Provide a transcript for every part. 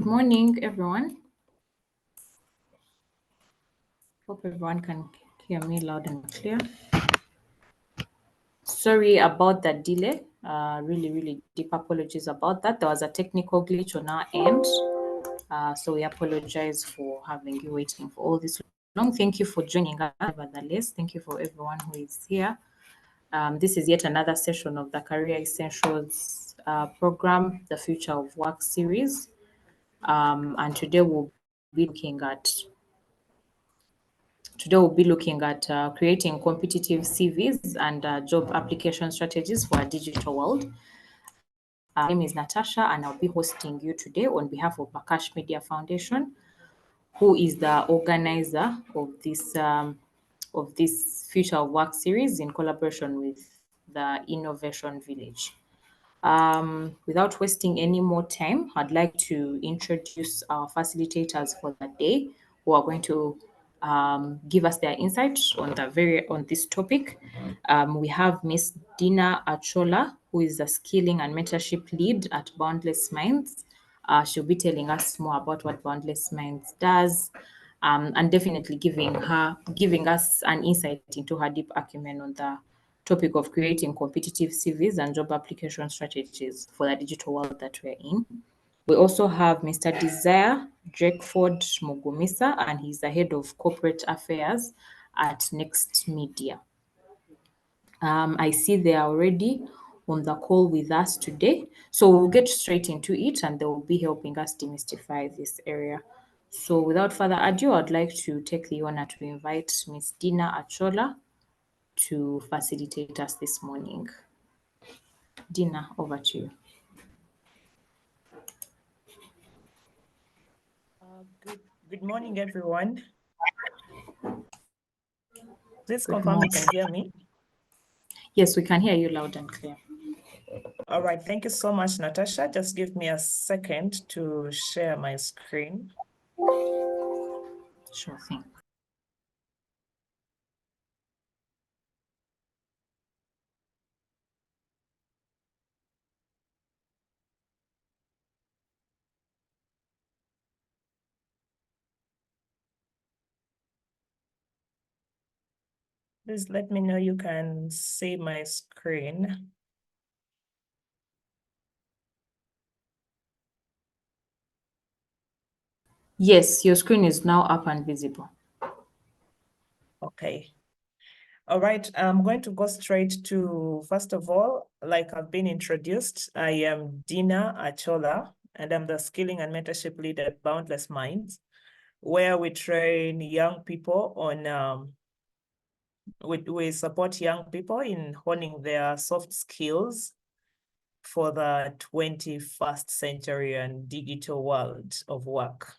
morning, everyone. Hope everyone can hear me loud and clear. Sorry about that delay. Really deep apologies about that. There was a technical glitch on our end. So we apologize for having you waiting for all this long. Thank you for joining us, nevertheless. Thank you for everyone who is here. This is yet another session of the Career Essentials program, the Future of Work series. And Today we'll be looking at creating competitive CVs and job application strategies for a digital world. My name is Natasha, and I'll be hosting you today on behalf of Bakash Media Foundation, who is the organizer of this Future of Work series in collaboration with the Innovation Village. Without wasting any more time, I'd like to introduce our facilitators for the day, who are going to give us their insights on this topic. We have Miss Dina Achola, who is a skilling and mentorship lead at Boundless Minds. She'll be telling us more about what Boundless Minds does, and definitely giving us an insight into her deep acumen on the topic of creating competitive CVs and job application strategies for the digital world that we're in. We also have Mr. Desire Drakeford Mugumisa, and he's the head of corporate affairs at Next Media. I see they are already on the call with us today. So we'll get straight into it, and they will be helping us demystify this area. So without further ado, I'd like to take the honor to invite Ms. Dina Achola to facilitate us this morning. Dina, over to you. Good morning, everyone. Please confirm you can hear me. Yes, we can hear you loud and clear. All right, thank you so much, Natasha. Just give me a second to share my screen. Sure thing. Please let me know you can see my screen. Yes, your screen is now up and visible. Okay. All right, I'm going to go straight to, first of all, like I've been introduced, I am Dina Achola, and I'm the Skilling and Mentorship Lead at Boundless Minds, where we train young people on, we support young people in honing their soft skills for the 21st century and digital world of work.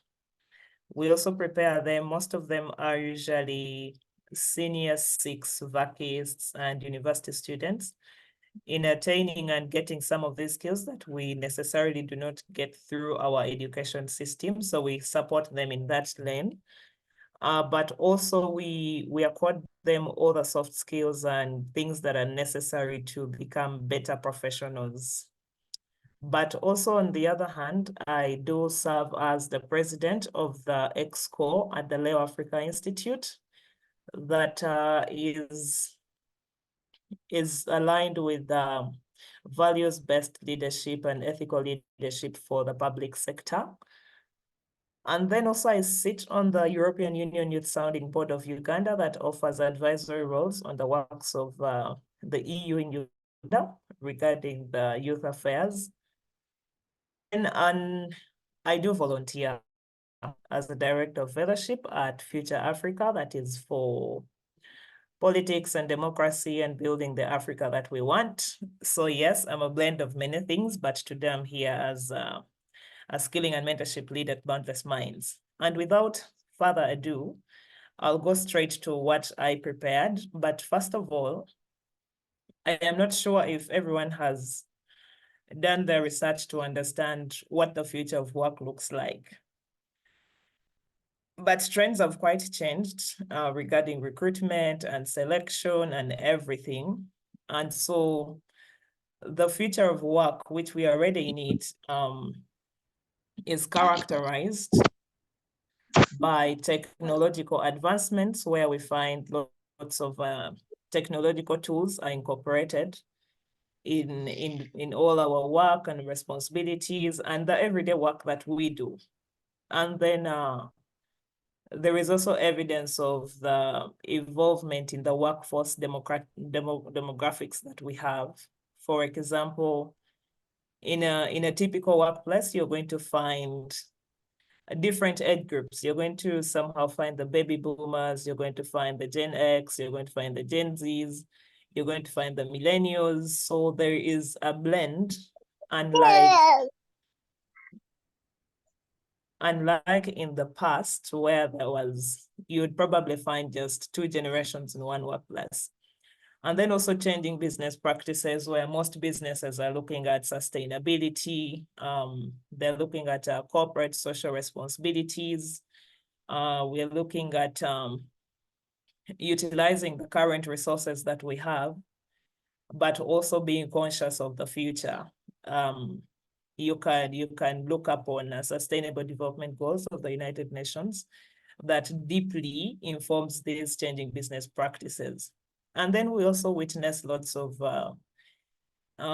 We also prepare them. Most of them are usually senior 6 vacists and university students in attaining and getting some of these skills that we necessarily do not get through our education system. So we support them in that lane. But also we accord them all the soft skills and things that are necessary to become better professionals. But also, on the other hand, I do serve as the president of the EXCO at the Leo Africa Institute that is aligned with values-based leadership and ethical leadership for the public sector. And then also I sit on the European Union Youth Sounding Board of Uganda that offers advisory roles on the works of the EU in Uganda regarding the youth affairs. And I do volunteer as the director of fellowship at Future Africa, that is for politics and democracy and building the Africa that we want. So yes, I'm a blend of many things, but today I'm here as a skilling and mentorship lead at Boundless Minds. And without further ado, I'll go straight to what I prepared. But first of all, I am not sure if everyone has done their research to understand what the future of work looks like. But trends have quite changed regarding recruitment and selection and everything. And so the future of work, which we are already in it, is characterized by technological advancements, where we find lots of technological tools are incorporated in all our work and responsibilities and the everyday work that we do. And then there is also evidence of the involvement in the workforce demographics that we have. For example, in a typical workplace, you're going to find different age groups. You're going to somehow find the baby boomers, you're going to find the Gen X, you're going to find the Gen Zs, you're going to find the millennials. So there is a blend, unlike in the past, where you would probably find just two generations in one workplace. And then also changing business practices, where most businesses are looking at sustainability. They're looking at corporate social responsibilities. We're looking at utilizing the current resources that we have, but also being conscious of the future. You can look up on Sustainable Development Goals of the United Nations that deeply informs these changing business practices. And then we also witness lots of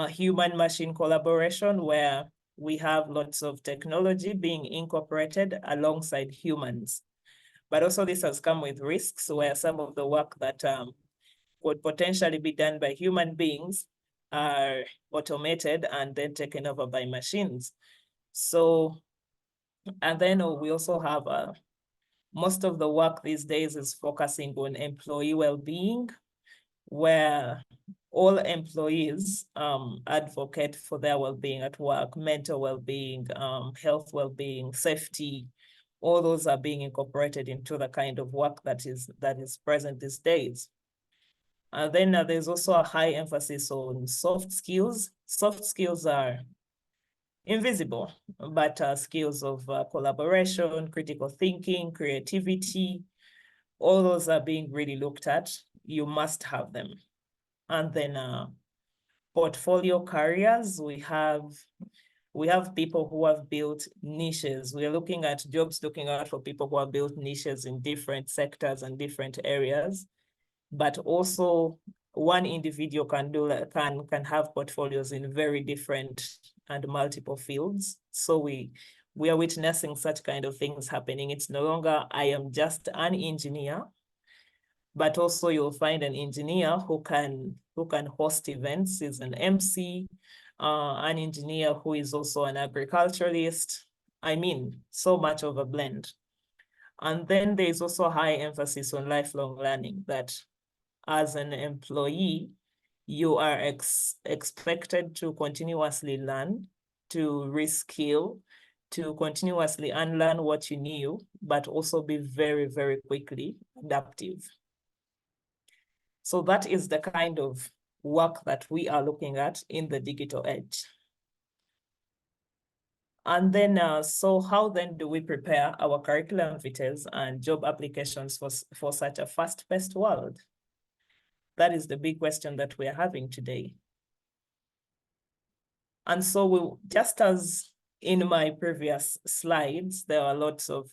human-machine collaboration, where we have lots of technology being incorporated alongside humans. But also this has come with risks, where some of the work that could potentially be done by human beings are automated and then taken over by machines. So, and then we also have most of the work these days is focusing on employee well-being, where all employees advocate for their well-being at work, mental well-being, health well-being, safety. All those are being incorporated into the kind of work that is present these days. And then there's also a high emphasis on soft skills. Soft skills are invisible, but skills of collaboration, critical thinking, creativity, all those are being really looked at. You must have them. And then portfolio careers, we have people who have built niches. We're looking at jobs, looking out for people who have built niches in different sectors and different areas. But also one individual can have portfolios in very different and multiple fields. So we are witnessing such kind of things happening. It's no longer, I am just an engineer, but also you'll find an engineer who can host events, is an MC, an engineer who is also an agriculturalist. I mean, so much of a blend. And then there's also a high emphasis on lifelong learning, that as an employee, you are expected to continuously learn, to reskill, to continuously unlearn what you knew, but also be very, very quickly adaptive. So that is the kind of work that we are looking at in the digital age. And then, so how then do we prepare our curriculum vitae and job applications for such a fast-paced world? That is the big question that we are having today. And so just as in my previous slides, there are lots of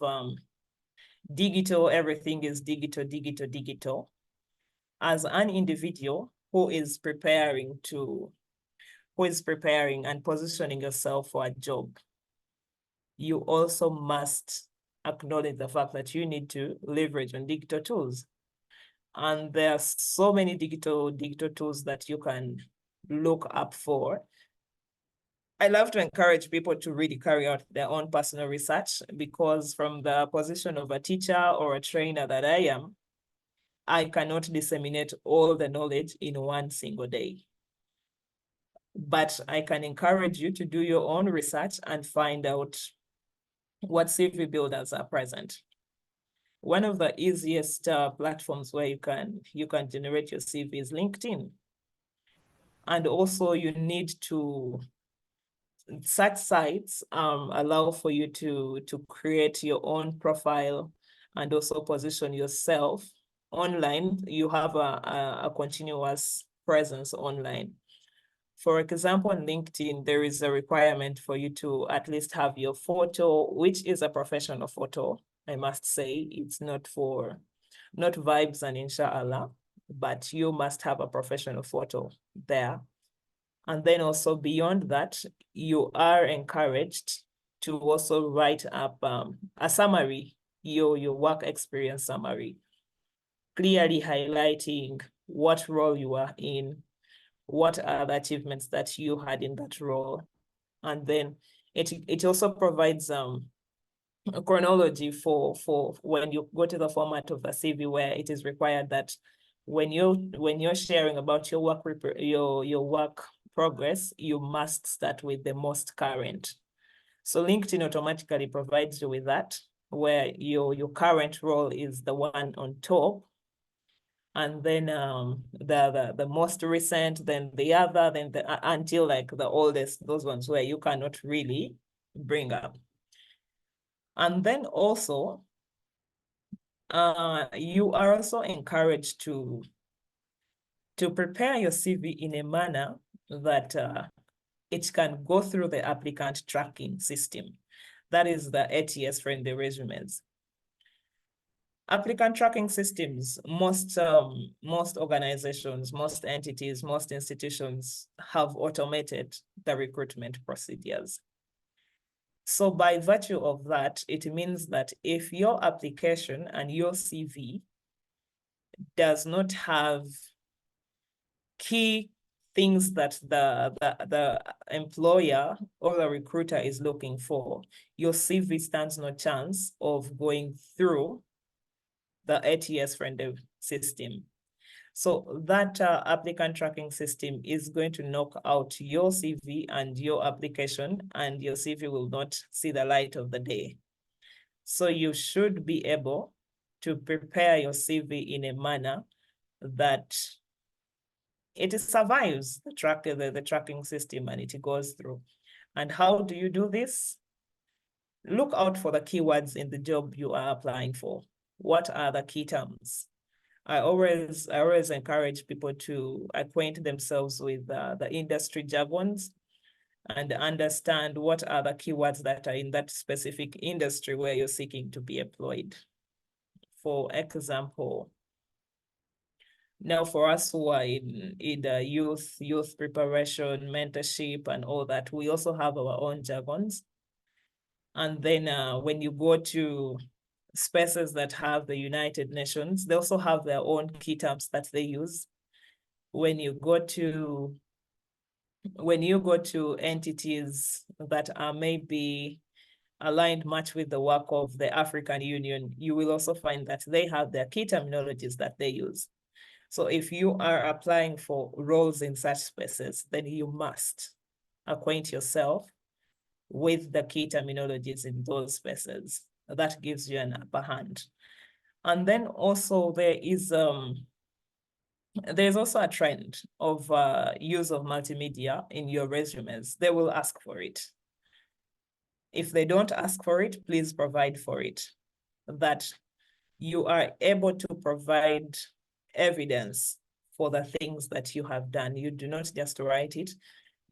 digital, everything is digital, digital, digital. As an individual who is preparing and positioning yourself for a job, you also must acknowledge the fact that you need to leverage on digital tools. And there are so many digital tools that you can look up for. I love to encourage people to really carry out their own personal research, because from the position of a teacher or a trainer that I am, I cannot disseminate all the knowledge in one single day. But I can encourage you to do your own research and find out what CV builders are present. One of the easiest platforms where you can generate your CV is LinkedIn. And also you need to, such sites allow for you to create your own profile and also position yourself online. You have a continuous presence online. For example, on LinkedIn, there is a requirement for you to at least have your photo, which is a professional photo. I must say, it's not vibes and inshallah, but you must have a professional photo there. And then also beyond that, you are encouraged to also write up a summary, your work experience summary, clearly highlighting what role you are in, what are the achievements that you had in that role. And then it also provides a chronology for when you go to the format of the CV, where it is required that when you're sharing about your work progress, you must start with the most current. So LinkedIn automatically provides you with that, where your current role is the one on top, and then the most recent, then the other, then until like the oldest, those ones where you cannot really bring up. And then also, you are also encouraged to prepare your CV in a manner that it can go through the applicant tracking system. That is the ATS friendly resumes. Applicant tracking systems, most organizations, most entities, most institutions have automated the recruitment procedures. So by virtue of that, it means that if your application and your CV does not have key things that the employer or the recruiter is looking for, your CV stands no chance of going through the ATS friendly system. So that applicant tracking system is going to knock out your CV and your application, and your CV will not see the light of the day. So you should be able to prepare your CV in a manner that it survives the tracking system and it goes through. And how do you do this? Look out for the keywords in the job you are applying for. What are the key terms? I always encourage people to acquaint themselves with the industry jargons and understand what are the keywords that are in that specific industry where you're seeking to be employed. For example, now for us who are in the youth preparation, mentorship, and all that, we also have our own jargons. And then when you go to spaces that have the United Nations, they also have their own key terms that they use. When you go to entities that are maybe aligned much with the work of the African Union, you will also find that they have their key terminologies that they use. So if you are applying for roles in such spaces, then you must acquaint yourself with the key terminologies in those spaces. That gives you an upper hand. And then also there's also a trend of use of multimedia in your resumes. They will ask for it. If they don't ask for it, please provide for it. That you are able to provide evidence for the things that you have done. You do not just write it,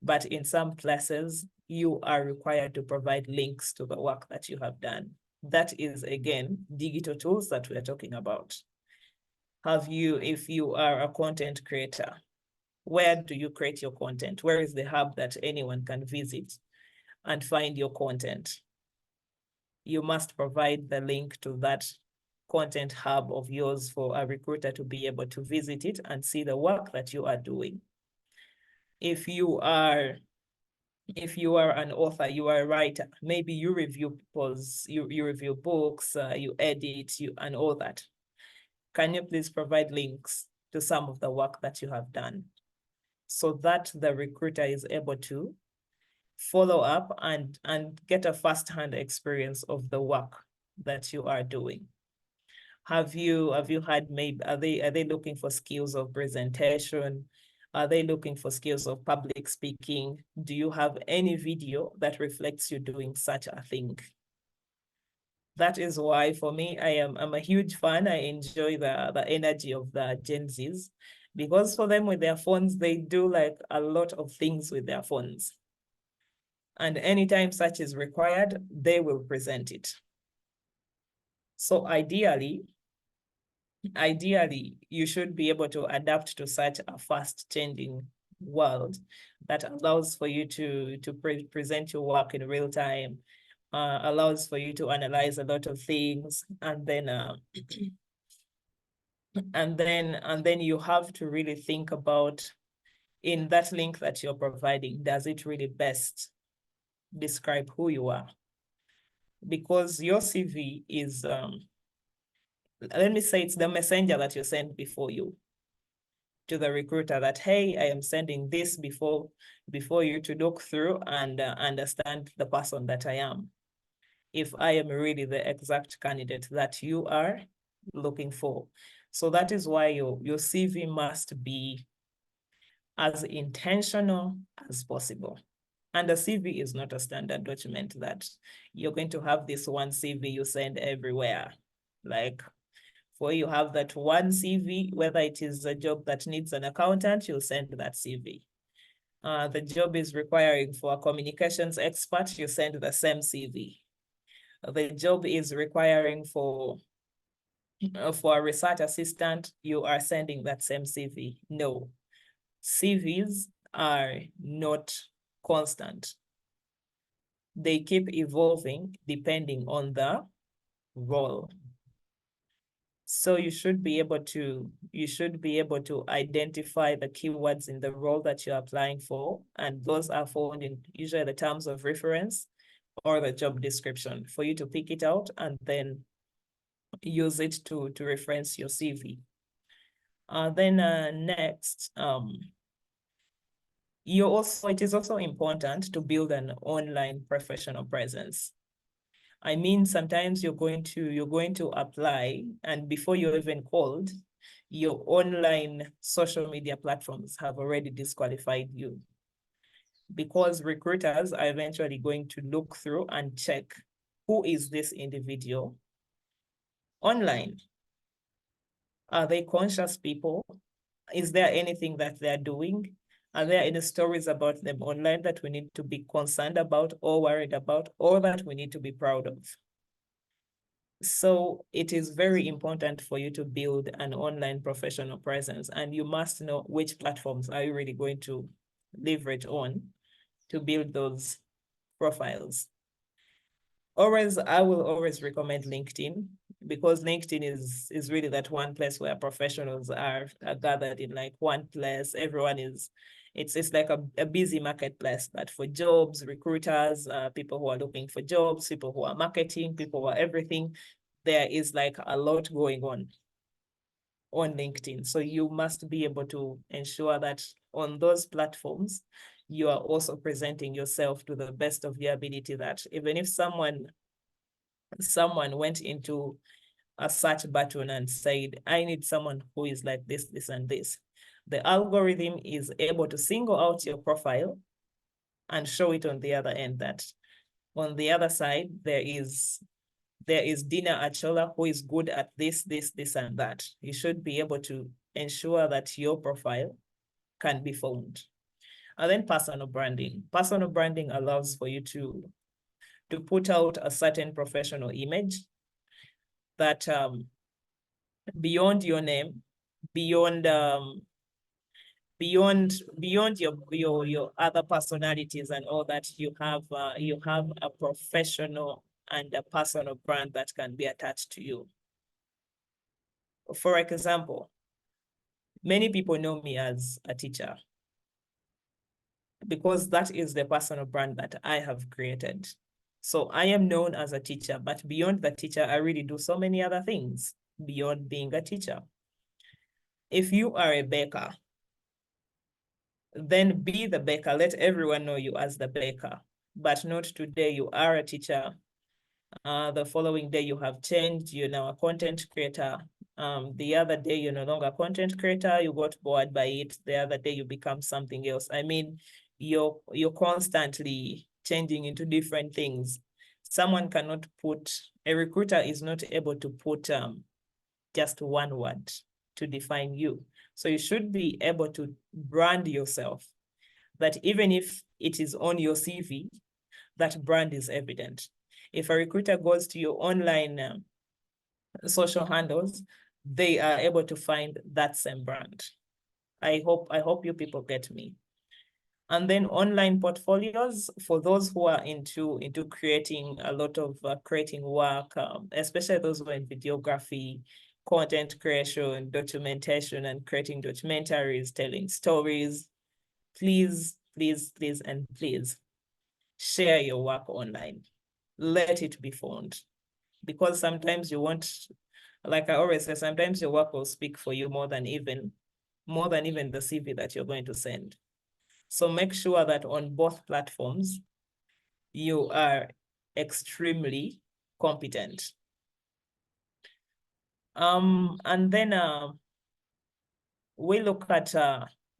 but in some places, you are required to provide links to the work that you have done. That is, again, digital tools that we're talking about. If you are a content creator, where do you create your content? Where is the hub that anyone can visit and find your content? You must provide the link to that content hub of yours for a recruiter to be able to visit it and see the work that you are doing. If you are an author, you are a writer, maybe you review you review books, you edit, and all that. Can you please provide links to some of the work that you have done so that the recruiter is able to follow up and get a first-hand experience of the work that you are doing? Have you had, maybe, are they looking for skills of presentation? Are they looking for skills of public speaking? Do you have any video that reflects you doing such a thing? That is why, for me, I'm a huge fan. I enjoy the energy of the Gen Zs. because for them with their phones, they do like a lot of things with their phones. And anytime such is required, they will present it. So ideally, you should be able to adapt to such a fast changing world that allows for you to present your work in real time, allows for you to analyze a lot of things, and then and then you have to really think about, in that link that you're providing, does it really best describe who you are? Because your CV is let me say it's the messenger that you send before you to the recruiter that, hey, I am sending this before you to look through and understand the person that I am, if I am really the exact candidate that you are looking for. So that is why your CV must be as intentional as possible. And a CV is not a standard document that you're going to have this one CV you send everywhere. Like, for you have that one CV, whether it is a job that needs an accountant, you'll send that CV. The job is requiring for a communications expert, you send the same CV. The job is requiring for a research assistant, you are sending that same CV. No, CVs are not constant. They keep evolving depending on the role. So you should be able to identify the keywords in the role that you're applying for, and those are found in usually the terms of reference or the job description, for you to pick it out and then use it to reference your CV. Next, it is also important to build an online professional presence. I mean, sometimes you're going to apply, and before you're even called, your online social media platforms have already disqualified you, because recruiters are eventually going to look through and check, who is this individual online? Are they conscious people? Is there anything that they're doing? Are there any stories about them online that we need to be concerned about or worried about, or that we need to be proud of? So it is very important for you to build an online professional presence, and you must know which platforms are you really going to leverage on to build those profiles. I will always recommend LinkedIn, because LinkedIn is really that one place where professionals are gathered in like one place. Everyone it's like a busy marketplace, but for jobs, recruiters, people who are looking for jobs, people who are marketing, people who are everything, there is like a lot going on LinkedIn. So you must be able to ensure that on those platforms, you are also presenting yourself to the best of your ability, that even if someone went into a search button and said, I need someone who is like this, this, and this, the algorithm is able to single out your profile and show it on the other end, that on the other side, there is Dina Achola who is good at this, this, this, and that. You should be able to ensure that your profile can be found. And then personal branding. Personal branding allows for you to put out a certain professional image that beyond your name, beyond your other personalities and all that, you have a professional and a personal brand that can be attached to you. For example, many people know me as a teacher, because that is the personal brand that I have created. So I am known as a teacher, but beyond the teacher, I really do so many other things beyond being a teacher. If you are a baker, then be the baker. Let everyone know you as the baker, but not today you are a teacher. The following day you have changed, you're now a content creator. The other day you're no longer a content creator, you got bored by it. The other day you become something else. I mean, you're constantly changing into different things. A recruiter is not able to put just one word. to define you. So you should be able to brand yourself, that even if it is on your CV, that brand is evident. If a recruiter goes to your online social handles, they are able to find that same brand. I hope you people get me. And then online portfolios, for those who are into creating a lot of creating work, especially those who are in videography, content creation, documentation, and creating documentaries, telling stories, please, please, please, and please share your work online. Let it be found. Because sometimes you want, like I always say, sometimes your work will speak for you more than even the CV that you're going to send. So make sure that on both platforms, you are extremely competent. And then we look at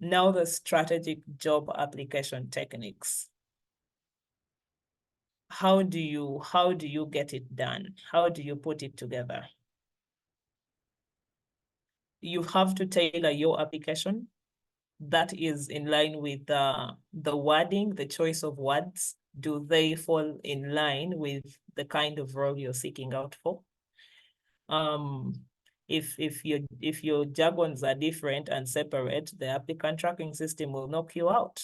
now the strategic job application techniques. How do you get it done? How do you put it together? You have to tailor your application that is in line with the wording, the choice of words. Do they fall in line with the kind of role you're seeking out for? If your jargons are different and separate, the applicant tracking system will knock you out.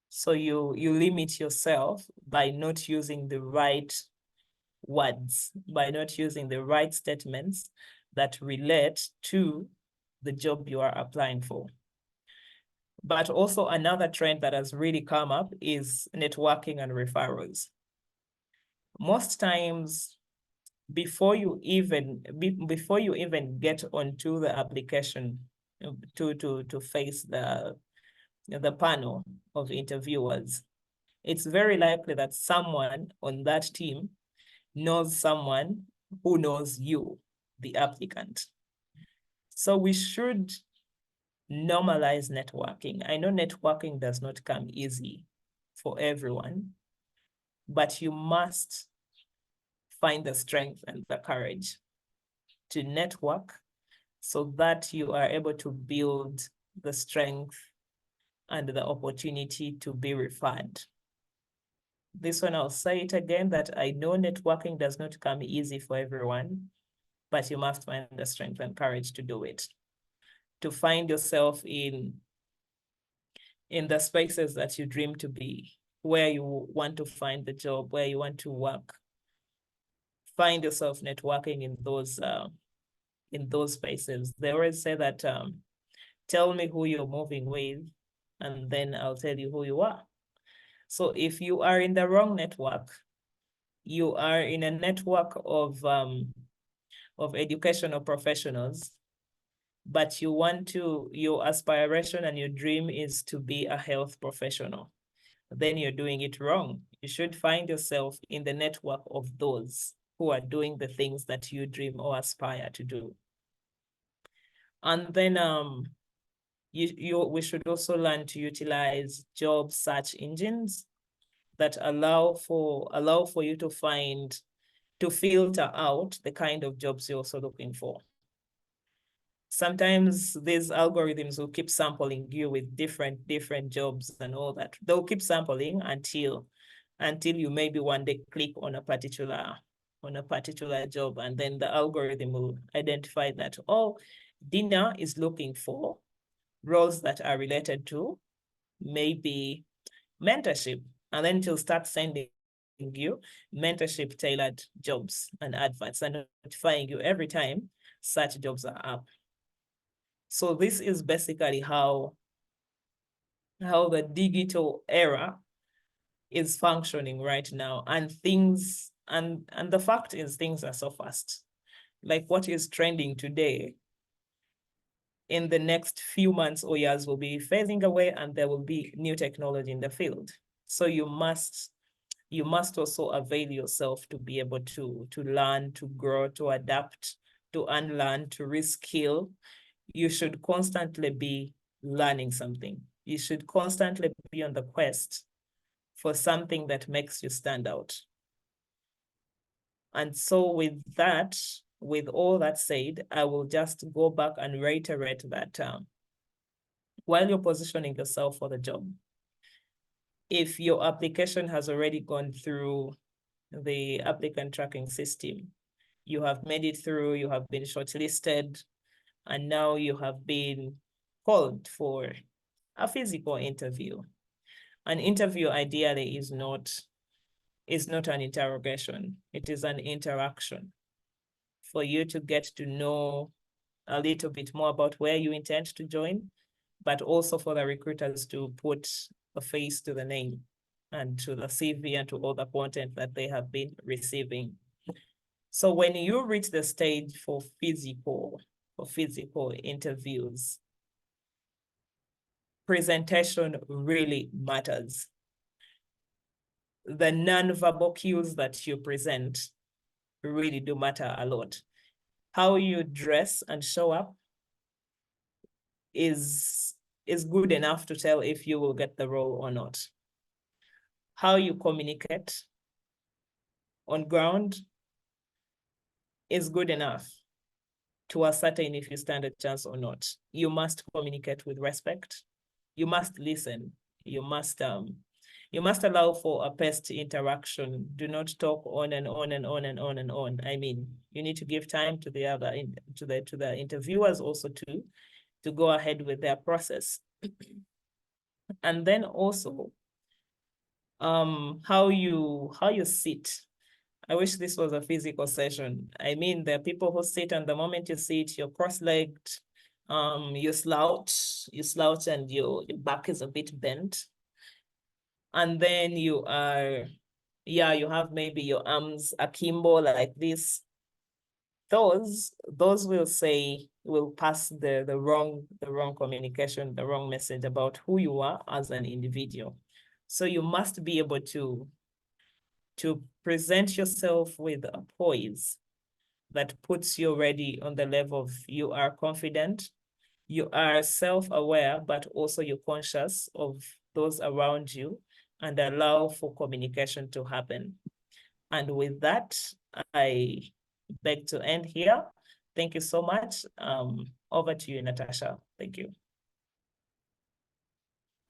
So you limit yourself by not using the right words, by not using the right statements that relate to the job you are applying for. But also another trend that has really come up is networking and referrals. Most times, before you even get onto the application to face the panel of interviewers, it's very likely that someone on that team knows someone who knows you, the applicant. So we should normalize networking. I know networking does not come easy for everyone, but you must find the strength and the courage to network so that you are able to build the strength and the opportunity to be referred. This one, I'll say it again, that I know networking does not come easy for everyone, but you must find the strength and courage to do it, to find yourself in the spaces that you dream to be, where you want to find the job, where you want to work. Find yourself networking in those spaces. They always say that, tell me who you're moving with, and then I'll tell you who you are. So if you are in the wrong network, you are in a network of educational professionals, but your aspiration and your dream is to be a health professional, then you're doing it wrong. You should find yourself in the network of those who are doing the things that you dream or aspire to do. And then we should also learn to utilize job search engines that allow for you to filter out the kind of jobs you're also looking for. Sometimes these algorithms will keep sampling you with different jobs and all that. They'll keep sampling until you maybe one day click on a particular job, and then the algorithm will identify that, oh, Dina is looking for roles that are related to maybe mentorship, and then she'll start sending you mentorship tailored jobs and adverts and notifying you every time such jobs are up. So this is basically how the digital era is functioning right now. And things, and the fact is things are so fast. Like what is trending today, in the next few months or years will be phasing away, and there will be new technology in the field. So you must also avail yourself to be able to learn, to grow, to adapt, to unlearn, to reskill. You should constantly be learning something. You should constantly be on the quest for something that makes you stand out. And so with that, with all that said, I will just go back and reiterate that while you're positioning yourself for the job, if your application has already gone through the applicant tracking system, you have made it through, you have been shortlisted, and now you have been called for a physical interview. An interview ideally is not an interrogation, it is an interaction for you to get to know a little bit more about where you intend to join, but also for the recruiters to put a face to the name and to the CV and to all the content that they have been receiving. So when you reach the stage for physical interviews, presentation really matters. The non-verbal cues that you present really do matter a lot. How you dress and show up is good enough to tell if you will get the role or not. How you communicate on ground is good enough to ascertain if you stand a chance or not. You must communicate with respect. You must listen. You must allow for a paced interaction. Do not talk on and on and on and on and on. I mean, you need to give time to the other to the interviewers also to go ahead with their process. And then also how you sit. I wish this was a physical session. I mean, there are people who sit, and the moment you sit, you're cross-legged, you slouch and your back is a bit bent. And then you have maybe your arms akimbo like this. Those will pass the wrong communication, the wrong message about who you are as an individual. So you must be able to present yourself with a poise that puts you already on the level of you are confident, you are self-aware, but also you're conscious of those around you and allow for communication to happen. And with that, I beg to end here. Thank you so much. Over to you, Natasha. Thank you.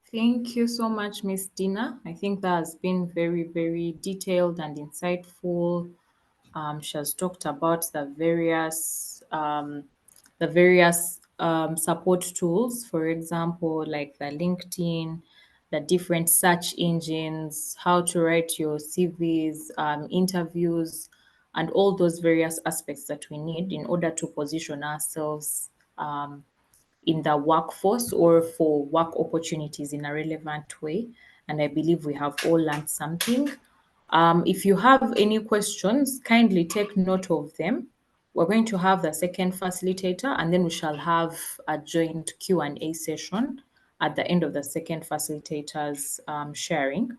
Thank you so much, Miss Dina. I think that has been very, very detailed and insightful. She has talked about the various support tools, for example, like the LinkedIn, the different search engines, how to write your CVs, interviews, and all those various aspects that we need in order to position ourselves in the workforce or for work opportunities in a relevant way. And I believe we have all learned something. If you have any questions, kindly take note of them. We're going to have the second facilitator, and then we shall have a joint Q&A session at the end of the second facilitator's sharing.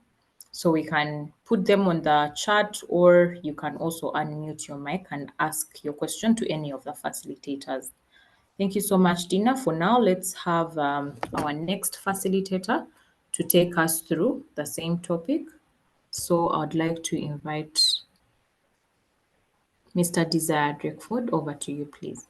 So we can put them on the chat, or you can also unmute your mic and ask your question to any of the facilitators. Thank you so much, Dina. For now, let's have our next facilitator to take us through the same topic. So I'd like to invite Mr. Desire Drakeford. Over to you, please.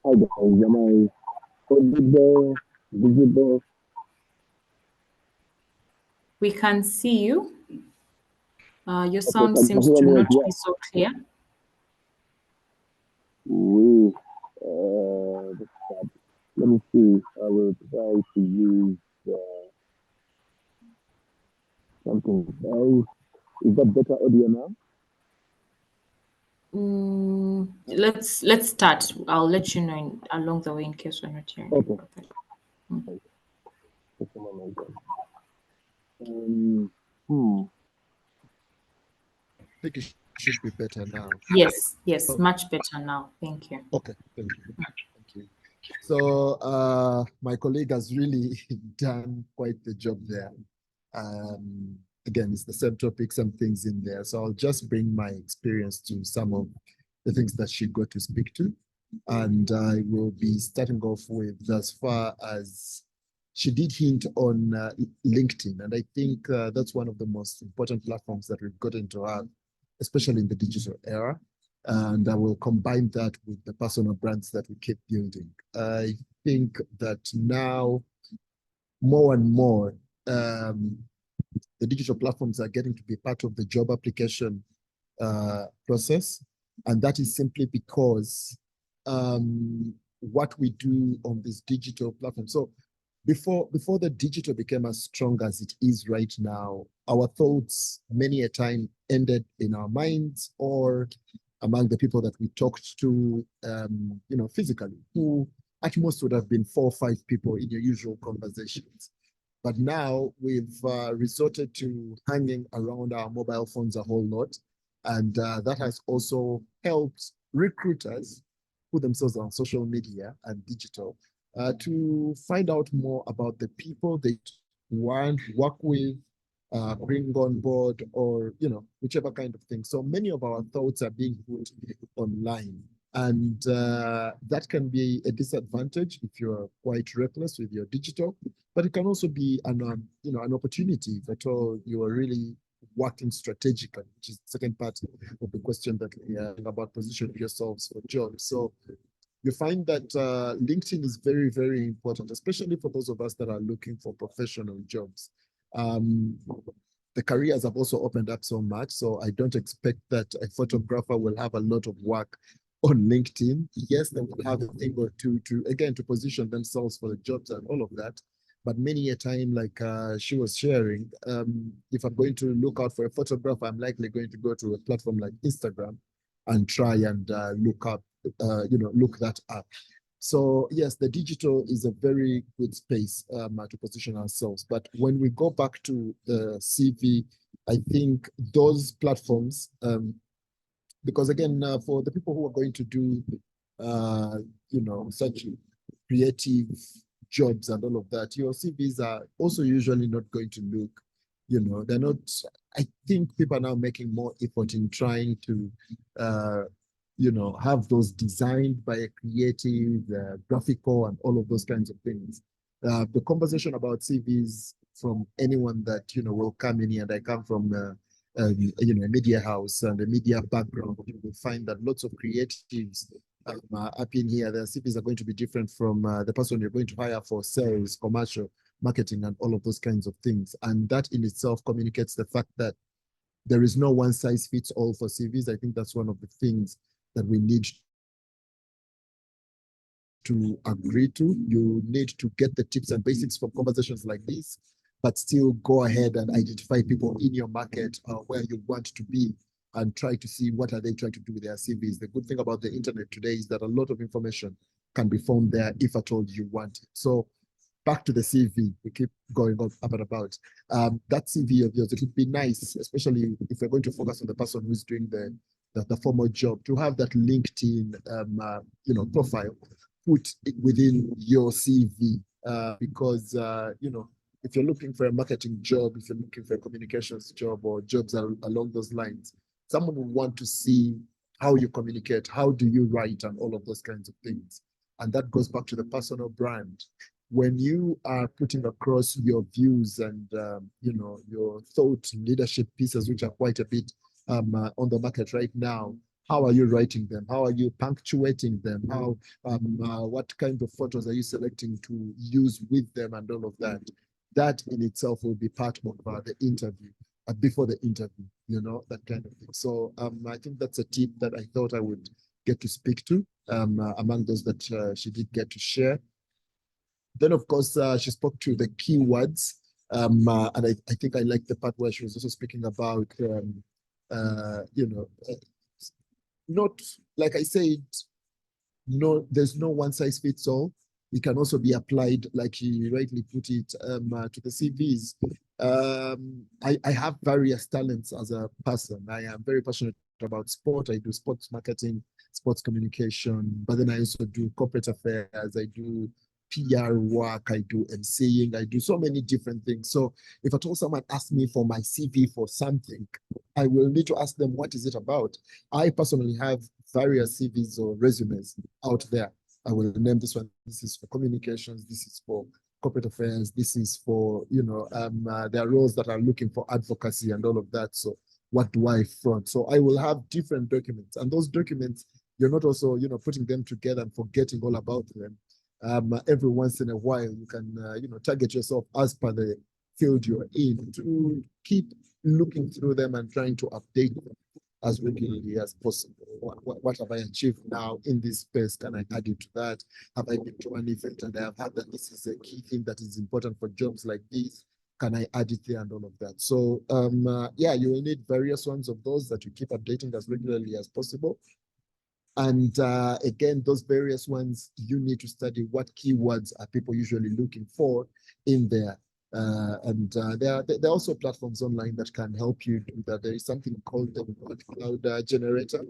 Hi guys, am I audible, visible? We can see you. Your Okay, sound can you seems hear to me as not well? be so clear. That's sad. Let me see. I will try to use something else. Is that better audio now? Let's start. I'll let you know along the way in case we're not hearing you Okay. properly. Okay. Just a moment then. I think it should be better now. Yes, much better now. Thank you. Okay, thank you. Thank you. So my colleague has really done quite the job there. Again, it's the same topic, some things in there. So I'll just bring my experience to some of the things that she got to speak to. And I will be starting off with as far as she did hint on LinkedIn, and I think that's one of the most important platforms that we've gotten to have, especially in the digital era. And I will combine that with the personal brands that we keep building. I think that now more and more, the digital platforms are getting to be part of the job application process. And that is simply because what we do on this digital platform. So before the digital became as strong as it is right now, our thoughts many a time ended in our minds or among the people that we talked to, physically, who at most would have been 4 or 5 people in your usual conversations. But now we've resorted to hanging around our mobile phones a whole lot. And that has also helped recruiters put themselves on social media and digital to find out more about the people they want to work with, bring on board, or whichever kind of thing. So many of our thoughts are being put online, and that can be a disadvantage if you're quite reckless with your digital. But it can also be an opportunity if at all you are really working strategically, which is the second part of the question that we are about positioning yourselves for jobs. So you find that LinkedIn is very, very important, especially for those of us that are looking for professional jobs. The careers have also opened up so much, so I don't expect that a photographer will have a lot of work on LinkedIn. Yes, they will have a thing or two to position themselves for the jobs and all of that. But many a time, like she was sharing, if I'm going to look out for a photographer, I'm likely going to go to a platform like Instagram and try and look that up. So yes, the digital is a very good space to position ourselves. But when we go back to the CV, I think those platforms, because again, for the people who are going to do, such creative jobs and all of that, your CVs are also usually not going to look, they're not, I think people are now making more effort in trying to, have those designed by a creative, graphical, and all of those kinds of things. The conversation about CVs from anyone that, will come in here, and I come from, a media house and a media background, you will find that lots of creatives up in here, their CVs are going to be different from the person you're going to hire for sales, commercial, marketing, and all of those kinds of things. And that in itself communicates the fact that there is no one size fits all for CVs. I think that's one of the things that we need to agree to. You need to get the tips and basics from conversations like this, but still go ahead and identify people in your market where you want to be and try to see what are they trying to do with their CVs. The good thing about the internet today is that a lot of information can be found there if at all you want it. So back to the CV, we keep going up and about. That CV of yours, it would be nice, especially if we're going to focus on the person who's doing the formal job, to have that LinkedIn profile put within your CV, because if you're looking for a marketing job, if you're looking for a communications job or jobs along those lines, someone will want to see how you communicate, how do you write, and all of those kinds of things. And that goes back to the personal brand. When you are putting across your views and your thought leadership pieces, which are quite a bit on the market right now, how are you writing them? How are you punctuating them? How what kind of photos are you selecting to use with them and all of that? That in itself will be part of the interview, before the interview, that kind of thing. So I think that's a tip that I thought I would get to speak to among those that she did get to share. Then, of course, she spoke to the keywords. And I think I like the part where she was also speaking about, not, like I said, no, there's no one size fits all. It can also be applied, like you rightly put it, to the CVs. I have various talents as a person. I am very passionate about sport. I do sports marketing, sports communication, but then I also do corporate affairs. I do PR work, I do emceeing, I do so many different things. So if at all someone asks me for my CV for something, I will need to ask them, what is it about? I personally have various CVs or resumes out there. I will name this one. This is for communications. This is for corporate affairs. This is for, there are roles that are looking for advocacy and all of that. So what do I front? So I will have different documents, and those documents, you're not also, putting them together and forgetting all about them. Every once in a while, you can, target yourself as per the field you're in to keep looking through them and trying to update them as regularly as possible. What have I achieved now in this space? Can I add it to that? Have I been to an event and I have had that this is a key thing that is important for jobs like this? Can I add it there and all of that? So yeah, you will need various ones of those that you keep updating as regularly as possible. And again, those various ones, you need to study what keywords are people usually looking for in there. There are also platforms online that can help you do that. There is something called the Cloud Generator.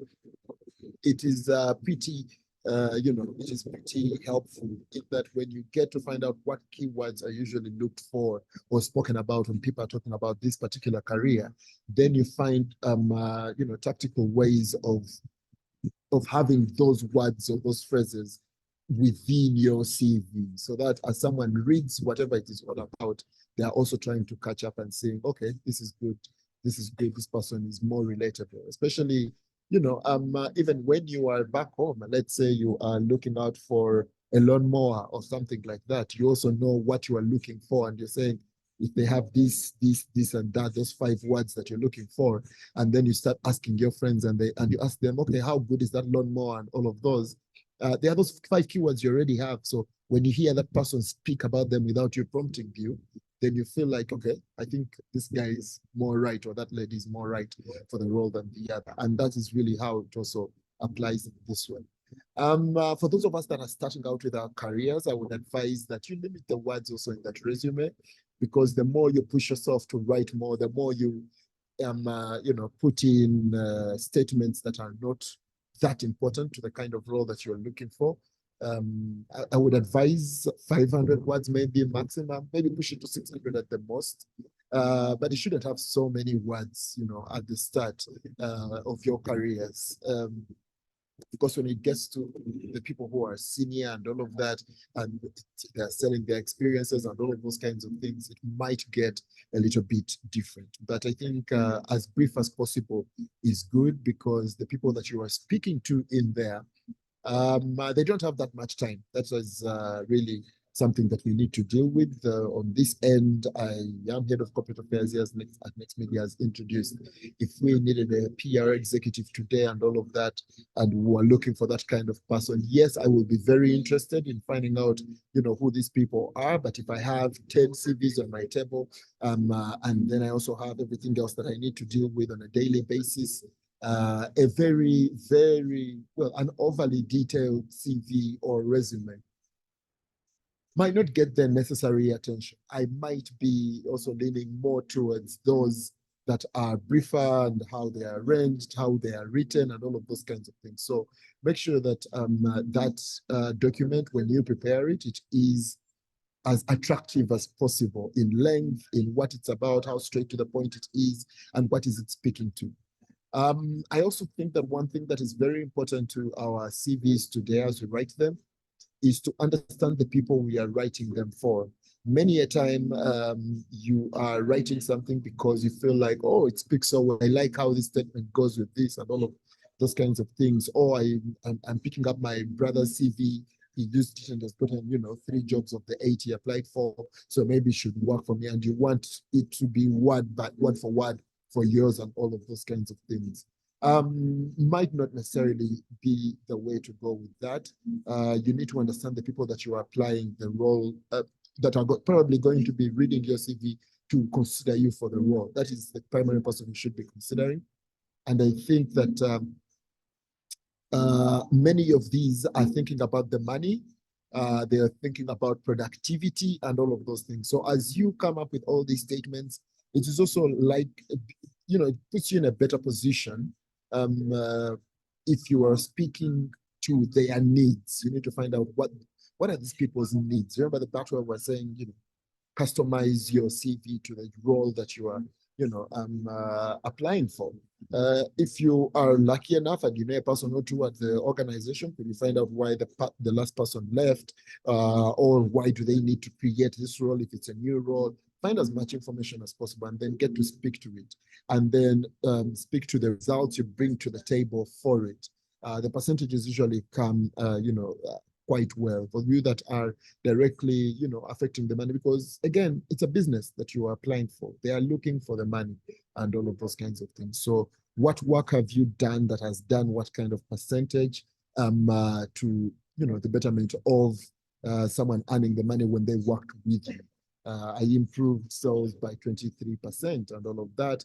It is pretty, it is pretty helpful in that when you get to find out what keywords are usually looked for or spoken about when people are talking about this particular career, then you find, tactical ways of having those words or those phrases within your CV, so that as someone reads whatever it is all about, they are also trying to catch up and saying, okay, this is good, this person is more relatable, especially, even when you are back home, let's say you are looking out for a lawnmower or something like that, you also know what you are looking for, and you're saying, if they have this, and that, those 5 words that you're looking for, and then you start asking your friends and you ask them, okay, how good is that lawnmower and all of those. There are those 5 keywords you already have. So when you hear that person speak about them without you prompting you, then you feel like, okay, I think this guy is more right, or that lady is more right for the role than the other. And that is really how it also applies this way. For those of us that are starting out with our careers, I would advise that you limit the words also in that resume, because the more you push yourself to write more, the more you put in statements that are not that important to the kind of role that you're looking for. I would advise 500 words, maybe maximum, maybe push it to 600 at the most. But you shouldn't have so many words, at the start of your careers. Because when it gets to the people who are senior and all of that, and they're selling their experiences and all of those kinds of things, it might get a little bit different. But I think as brief as possible is good, because the people that you are speaking to in there, they don't have that much time. That is really something that we need to deal with on this end. I am head of corporate affairs here at Next Media has introduced. If we needed a PR executive today and all of that, and we are looking for that kind of person, yes, I will be very interested in finding out, who these people are. But if I have 10 CVs on my table, and then I also have everything else that I need to deal with on a daily basis, a very, very, an overly detailed CV or resume might not get the necessary attention. I might be also leaning more towards those that are briefer and how they are arranged, how they are written, and all of those kinds of things. So make sure that that document, when you prepare it, it is as attractive as possible in length, in what it's about, how straight to the point it is, and what is it speaking to. I also think that one thing that is very important to our CVs today as we write them is to understand the people we are writing them for. Many a time you are writing something because you feel like, oh, it speaks so well. I like how this statement goes with this and all of those kinds of things. Or I'm picking up my brother's CV. He used it and has put in, 3 jobs of the 8 he applied for. So maybe it should work for me. And you want it to be word for word for yours and all of those kinds of things. Might not necessarily be the way to go with that. You need to understand the people that you are applying the role, that are probably going to be reading your CV to consider you for the role. That is the primary person you should be considering. And I think that many of these are thinking about the money. They are thinking about productivity and all of those things. So as you come up with all these statements, it is also like, it puts you in a better position. If you are speaking to their needs, you need to find out what are these people's needs. Remember the part where we're saying, customize your CV to the role that you are applying for. If you are lucky enough and you know a person or two at the organization, can you find out why the last person left, or why do they need to create this role if it's a new role? Find as much information as possible and then get to speak to it, and then speak to the results you bring to the table for it. The percentages usually come, quite well for you that are directly, affecting the money, because again, it's a business that you are applying for. They are looking for the money and all of those kinds of things. So what work have you done that has done what kind of percentage to, the betterment of someone earning the money when they worked with you? I improved sales by 23% and all of that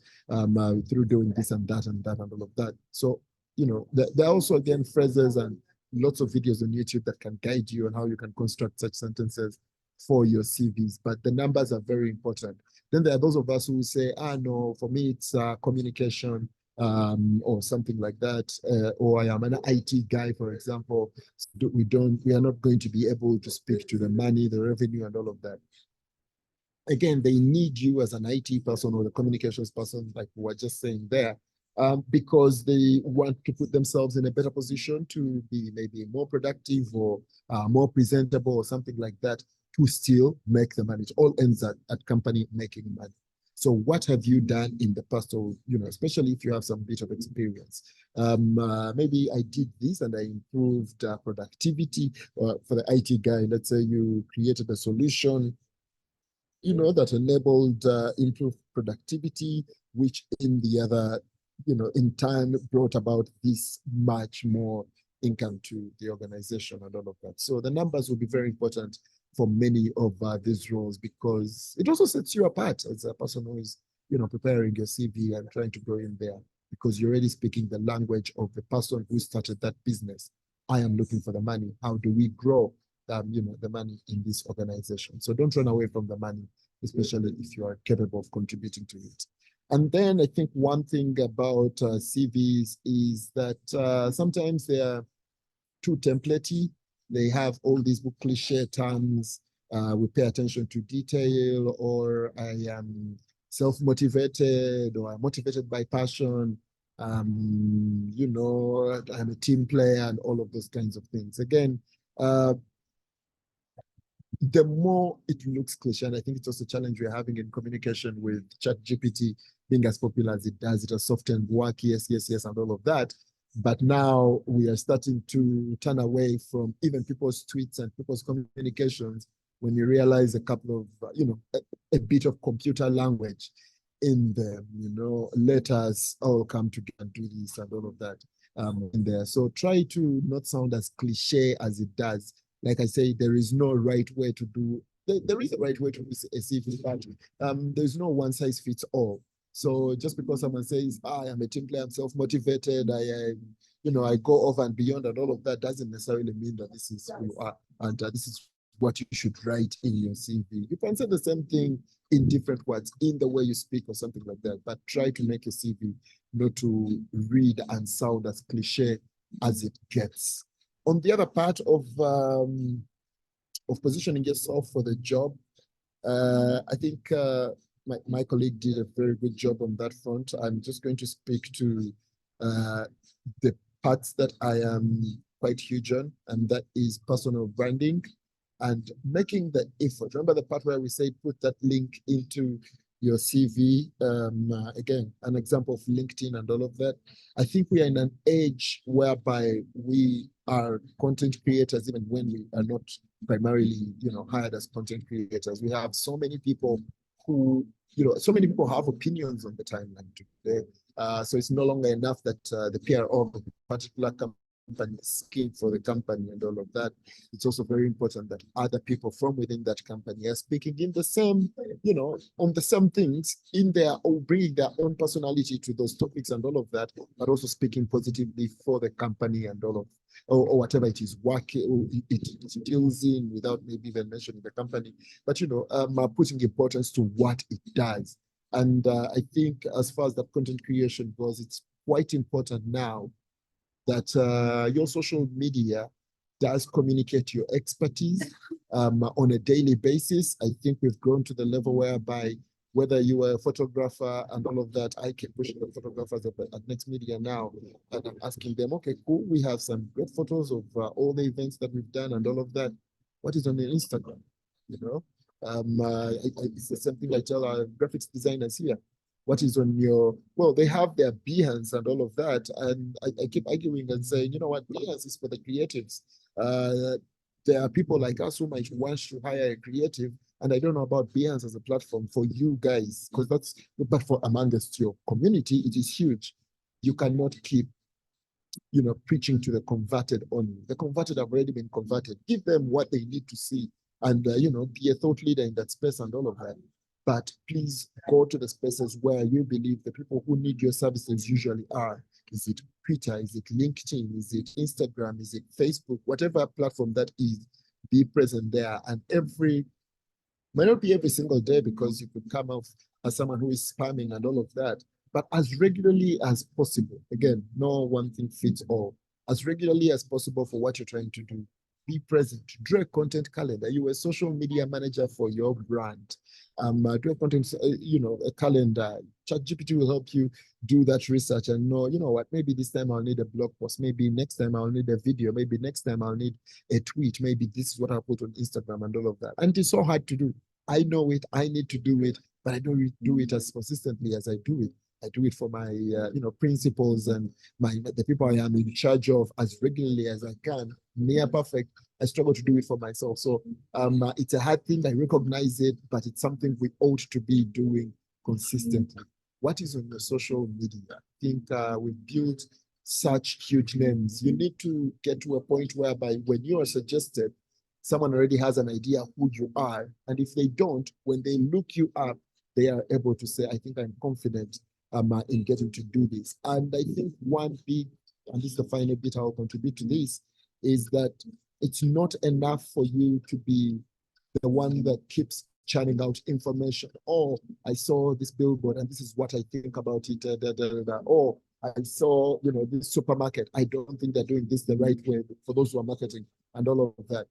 through doing this and that and that and all of that. So, there are also, again, phrases and lots of videos on YouTube that can guide you on how you can construct such sentences for your CVs, but the numbers are very important. Then there are those of us who say, no, for me, it's communication or something like that, or I am an IT guy, for example. So we are not going to be able to speak to the money, the revenue, and all of that. Again, they need you as an IT person or the communications person, like we were just saying there, because they want to put themselves in a better position to be maybe more productive or more presentable or something like that, to still make the money. It all ends at company making money. So what have you done in the past, or, especially if you have some bit of experience? Maybe I did this and I improved productivity. For the IT guy, let's say you created a solution that enabled improved productivity, which in the other, in turn brought about this much more income to the organization and all of that. So the numbers will be very important for many of these roles, because it also sets you apart as a person who is, preparing your CV and trying to go in there, because you're already speaking the language of the person who started that business. I am looking for the money. How do we grow the money in this organization? So don't run away from the money, especially if you are capable of contributing to it. And then I think one thing about CVs is that sometimes they are too templatey. They have all these cliche terms. We pay attention to detail, or I am self-motivated, or I'm motivated by passion. I'm a team player, and all of those kinds of things. Again, the more it looks cliche, and I think it's also a challenge we're having in communication with ChatGPT being as popular as it does. It has softened work, yes, and all of that. But now we are starting to turn away from even people's tweets and people's communications when you realize a couple of, a bit of computer language in them, let us all come together and do this and all of that in there. So try to not sound as cliche as it does. Like I say, there is no right way to do, there is a right way to do a CV, but there's no one size fits all. So just because someone says, I am a team player, I'm self-motivated, I go over and beyond and all of that, doesn't necessarily mean that this is who you are. And this is what you should write in your CV. You can say the same thing in different words, in the way you speak or something like that, but try to make your CV not to read and sound as cliche as it gets. On the other part of positioning yourself for the job, I think my colleague did a very good job on that front. I'm just going to speak to the parts that I am quite huge on, and that is personal branding and making the effort. Remember the part where we say put that link into your CV? Again, an example of LinkedIn and all of that. I think we are in an age whereby we are content creators, even when we are not primarily, hired as content creators. We have so many people who, so many people have opinions on the timeline today. So it's no longer enough that the PRO of a particular company scheme for the company and all of that. It's also very important that other people from within that company are speaking in the same, on the same things in their, or bringing their own personality to those topics and all of that, but also speaking positively for the company and all of, or whatever it is working, it deals in, without maybe even mentioning the company, but putting importance to what it does. And I think as far as that content creation goes, it's quite important now that your social media does communicate your expertise on a daily basis. I think we've grown to the level whereby whether you are a photographer and all of that. I keep pushing the photographers at Next Media now, and I'm asking them, okay, cool, we have some great photos of all the events that we've done and all of that. What is on your Instagram? You know, it's the same thing I tell our graphics designers here. What is on your, well, they have their Behance and all of that. And I keep arguing and saying, you know what, Behance is for the creatives. There are people like us who might want to hire a creative, and I don't know about Behance as a platform for you guys, because that's, but for amongst your community, it is huge. You cannot keep, you know, preaching to the converted only. The converted have already been converted. Give them what they need to see, and you know, be a thought leader in that space and all of that. But please go to the spaces where you believe the people who need your services usually are. Is it Twitter? Is it LinkedIn? Is it Instagram? Is it Facebook? Whatever platform that is, be present there. And might not be every single day, because you could come off as someone who is spamming and all of that, but as regularly as possible. Again, no one thing fits all. As regularly as possible for what you're trying to do. Be present. Draw a content calendar. You're a social media manager for your brand. Do a content, you know, a calendar. ChatGPT will help you do that research and know, you know what, maybe this time I'll need a blog post. Maybe next time I'll need a video. Maybe next time I'll need a tweet. Maybe this is what I'll put on Instagram and all of that. And it's so hard to do. I know it. I need to do it, but I don't do it as consistently as I do it. I do it for my, you know, principals and the people I am in charge of as regularly as I can. Near perfect. I struggle to do it for myself. So it's a hard thing. I recognize it, but it's something we ought to be doing consistently. What is on your social media? I think we've built such huge names. You need to get to a point whereby when you are suggested, someone already has an idea who you are. And if they don't, when they look you up, they are able to say, I think I'm confident in getting to do this. And I think one big, and this is the final bit I'll contribute to this, is that it's not enough for you to be the one that keeps churning out information. Oh, I saw this billboard and this is what I think about it. Oh, I saw, you know, this supermarket. I don't think they're doing this the right way for those who are marketing and all of that.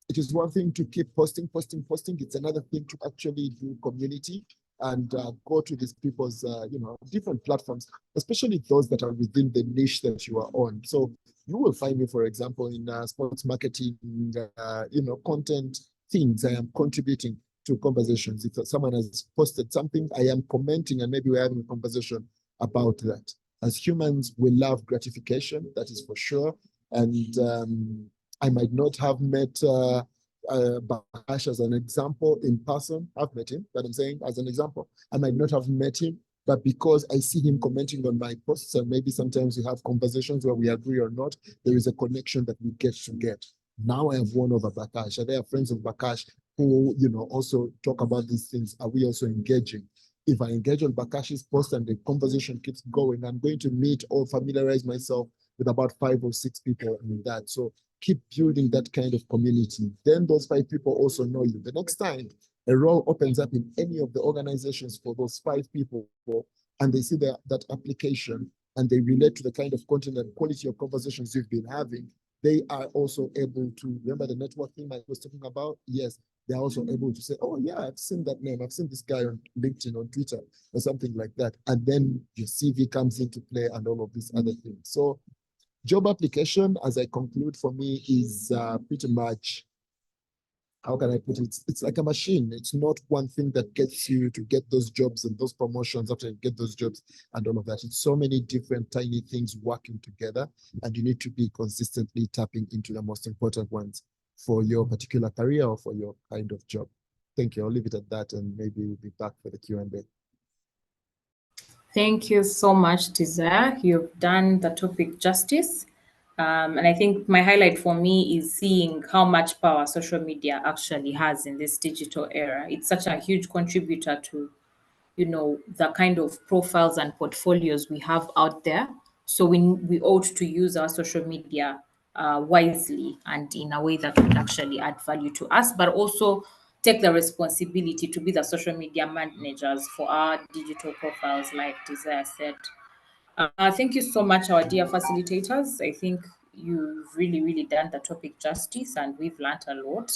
It is one thing to keep posting. It's another thing to actually do community and go to these people's, you know, different platforms, especially those that are within the niche that you are on. So you will find me, for example, in sports marketing, you know, content things. I am contributing to conversations. If someone has posted something, I am commenting, and maybe we're having a conversation about that. As humans, we love gratification, that is for sure. And I might not have met Bakash as an example in person. I've met him, but I'm saying as an example, I might not have met him, but because I see him commenting on my posts, and maybe sometimes we have conversations where we agree or not, there is a connection that we get to get. Now I have won over Bakash. Are there friends of Bakash who, you know, also talk about these things? Are we also engaging? If I engage on Bakash's post and the conversation keeps going, I'm going to meet or familiarize myself with about 5 or 6 people in that. So keep building that kind of community. Then those 5 people also know you. The next time a role opens up in any of the organizations for those 5 people, and they see that application and they relate to the kind of content and quality of conversations you've been having, they are also able to, remember the networking I was talking about? Yes, they're also able to say, oh yeah, I've seen that name. I've seen this guy on LinkedIn, on Twitter, or something like that. And then your CV comes into play and all of these other things. So job application, as I conclude, for me is pretty much, how can I put it? It's like a machine. It's not one thing that gets you to get those jobs and those promotions after you get those jobs and all of that. It's so many different tiny things working together, and you need to be consistently tapping into the most important ones for your particular career or for your kind of job. Thank you. I'll leave it at that, and maybe we'll be back for the Q&A. Thank you so much, Desire. You've done the topic justice. And I think my highlight for me is seeing how much power social media actually has in this digital era. It's such a huge contributor to, you know, the kind of profiles and portfolios we have out there. So we ought to use our social media wisely and in a way that would actually add value to us, but also take the responsibility to be the social media managers for our digital profiles, like Desire said. Thank you so much, our dear facilitators. I think you've really, really done the topic justice, and we've learned a lot.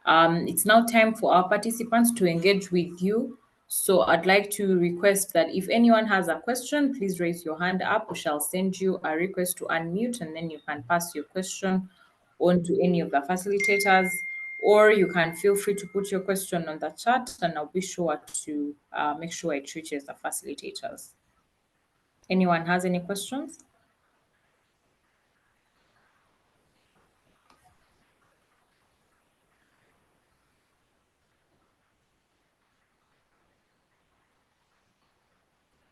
It's now time for our participants to engage with you. So I'd like to request that if anyone has a question, please raise your hand up. We shall send you a request to unmute, and then you can pass your question on to any of the facilitators, or you can feel free to put your question on the chat, and I'll be sure to make sure it reaches the facilitators. Anyone has any questions?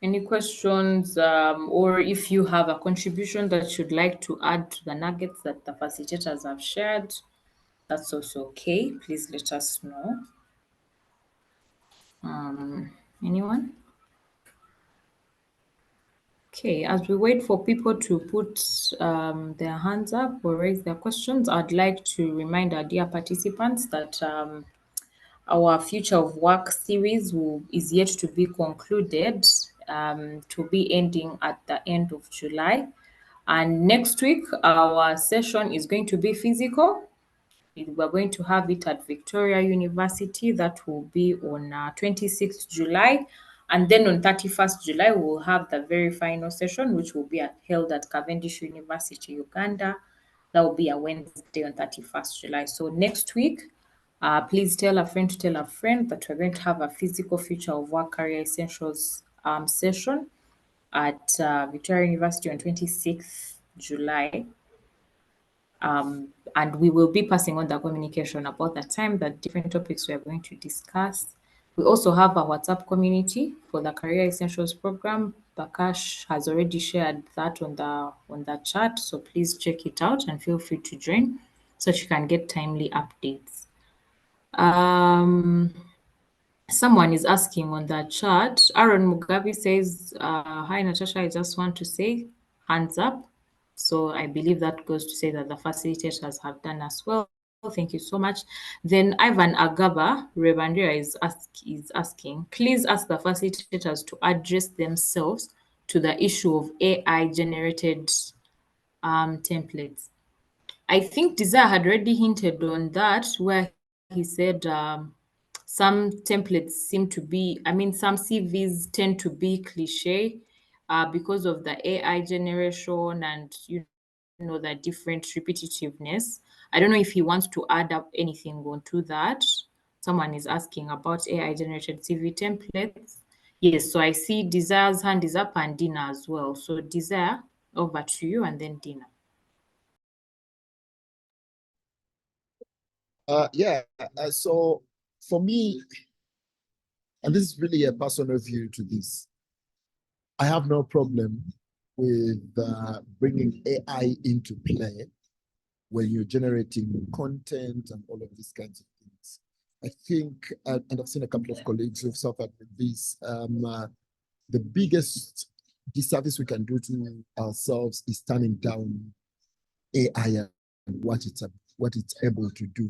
Any questions, or if you have a contribution that you'd like to add to the nuggets that the facilitators have shared, that's also okay. Please let us know. Anyone? Okay, as we wait for people to put their hands up or raise their questions, I'd like to remind our dear participants that our Future of Work series is yet to be concluded, to be ending at the end of July. And next week, our session is going to be physical. We're going to have it at Victoria University. That will be on 26th July. And then on 31st July, we'll have the very final session, which will be held at Cavendish University, Uganda. That will be a Wednesday on 31st July. So next week, please tell a friend to tell a friend that we're going to have a physical Future of Work Career Essentials session at Victoria University on 26th July. And we will be passing on the communication about the time, the different topics we are going to discuss. We also have a WhatsApp community for the Career Essentials program. Bakash has already shared that on the chat, so please check it out and feel free to join so that you can get timely updates. Someone is asking on the chat. Aaron Mugabe says, "Hi Natasha, I just want to say hands up." So I believe that goes to say that the facilitators have done as well. Thank you so much. Then Ivan Agaba Rebandira is asking, please ask the facilitators to address themselves to the issue of AI generated templates. I think Desire had already hinted on that, where he said some templates seem to be, some CVs tend to be cliche because of the AI generation and, the different repetitiveness. I don't know if he wants to add up anything onto that. Someone is asking about AI generated CV templates. Yes, so I see Desire's hand is up and Dina as well. So Desire, over to you, and then Dina. So for me, and this is really a personal view to this, I have no problem with bringing AI into play when you're generating content and all of these kinds of things. I think, and I've seen a couple of colleagues who've suffered with this, the biggest disservice we can do to ourselves is turning down AI and what it's able to do.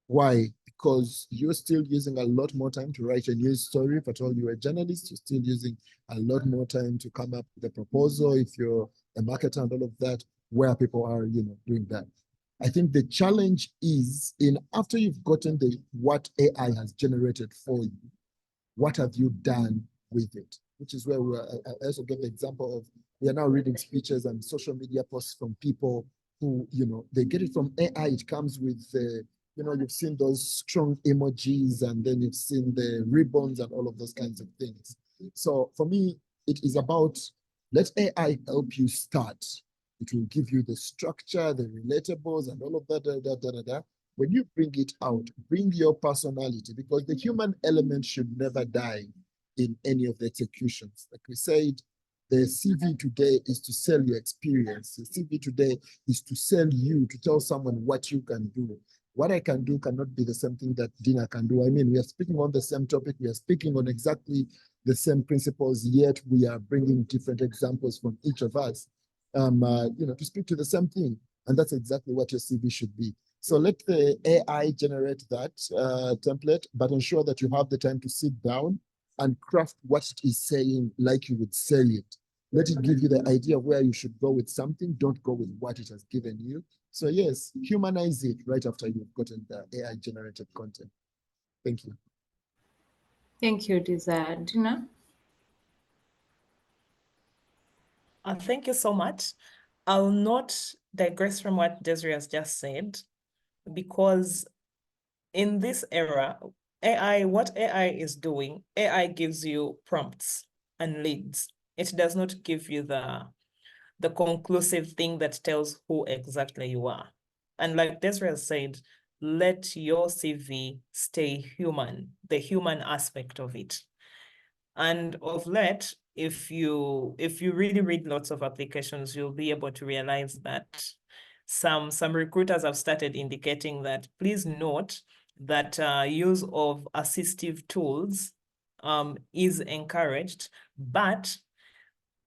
Why? Because you're still using a lot more time to write a news story. If at all you're a journalist, you're still using a lot more time to come up with a proposal. If you're a marketer and all of that, where people are, doing that. I think the challenge is in after you've gotten what AI has generated for you, what have you done with it? Which is where I also gave the example of, we are now reading speeches and social media posts from people who, they get it from AI. It comes with you've seen those strong emojis, and then you've seen the ribbons and all of those kinds of things. So for me, it is about, let AI help you start. It will give you the structure, the relatables, and all of that. When you bring it out, bring your personality, because the human element should never die in any of the executions. Like we said, the CV today is to sell your experience. The CV today is to sell you, to tell someone what you can do. What I can do cannot be the same thing that Dina can do. I mean, we are speaking on the same topic. We are speaking on exactly the same principles, yet we are bringing different examples from each of us, to speak to the same thing. And that's exactly what your CV should be. So let the AI generate that template, but ensure that you have the time to sit down and craft what it is saying like you would say it. Let it give you the idea of where you should go with something. Don't go with what it has given you. So yes, humanize it right after you've gotten the AI generated content. Thank you. Thank you, Desire. Dina? Thank you so much. I'll not digress from what Desiree has just said, because in this era, what AI is doing, AI gives you prompts and leads. It does not give you the conclusive thing that tells who exactly you are. And like Desiree has said, let your CV stay human, the human aspect of it. And of late, if you really read lots of applications, you'll be able to realize that some recruiters have started indicating that please note that use of assistive tools is encouraged, but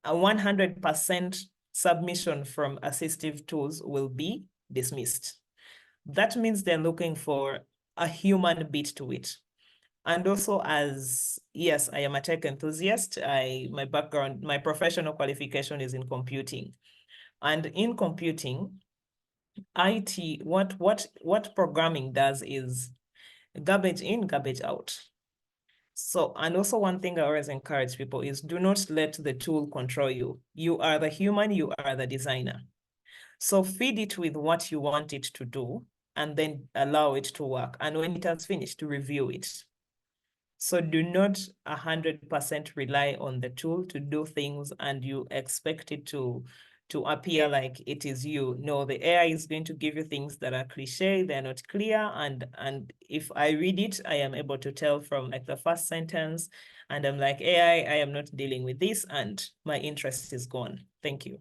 a 100% submission from assistive tools will be dismissed. That means they're looking for a human beat to it. And also, as yes, I am a tech enthusiast. My background, my professional qualification is in computing. And in computing, IT, what programming does is garbage in, garbage out. So, and also one thing I always encourage people is do not let the tool control you. You are the human, you are the designer. So feed it with what you want it to do and then allow it to work. And when it has finished, to review it. So do not 100% rely on the tool to do things and you expect it to appear like it is you. No, the AI is going to give you things that are cliche, they're not clear. And if I read it, I am able to tell from like the first sentence and I'm like, AI, I am not dealing with this and my interest is gone. Thank you.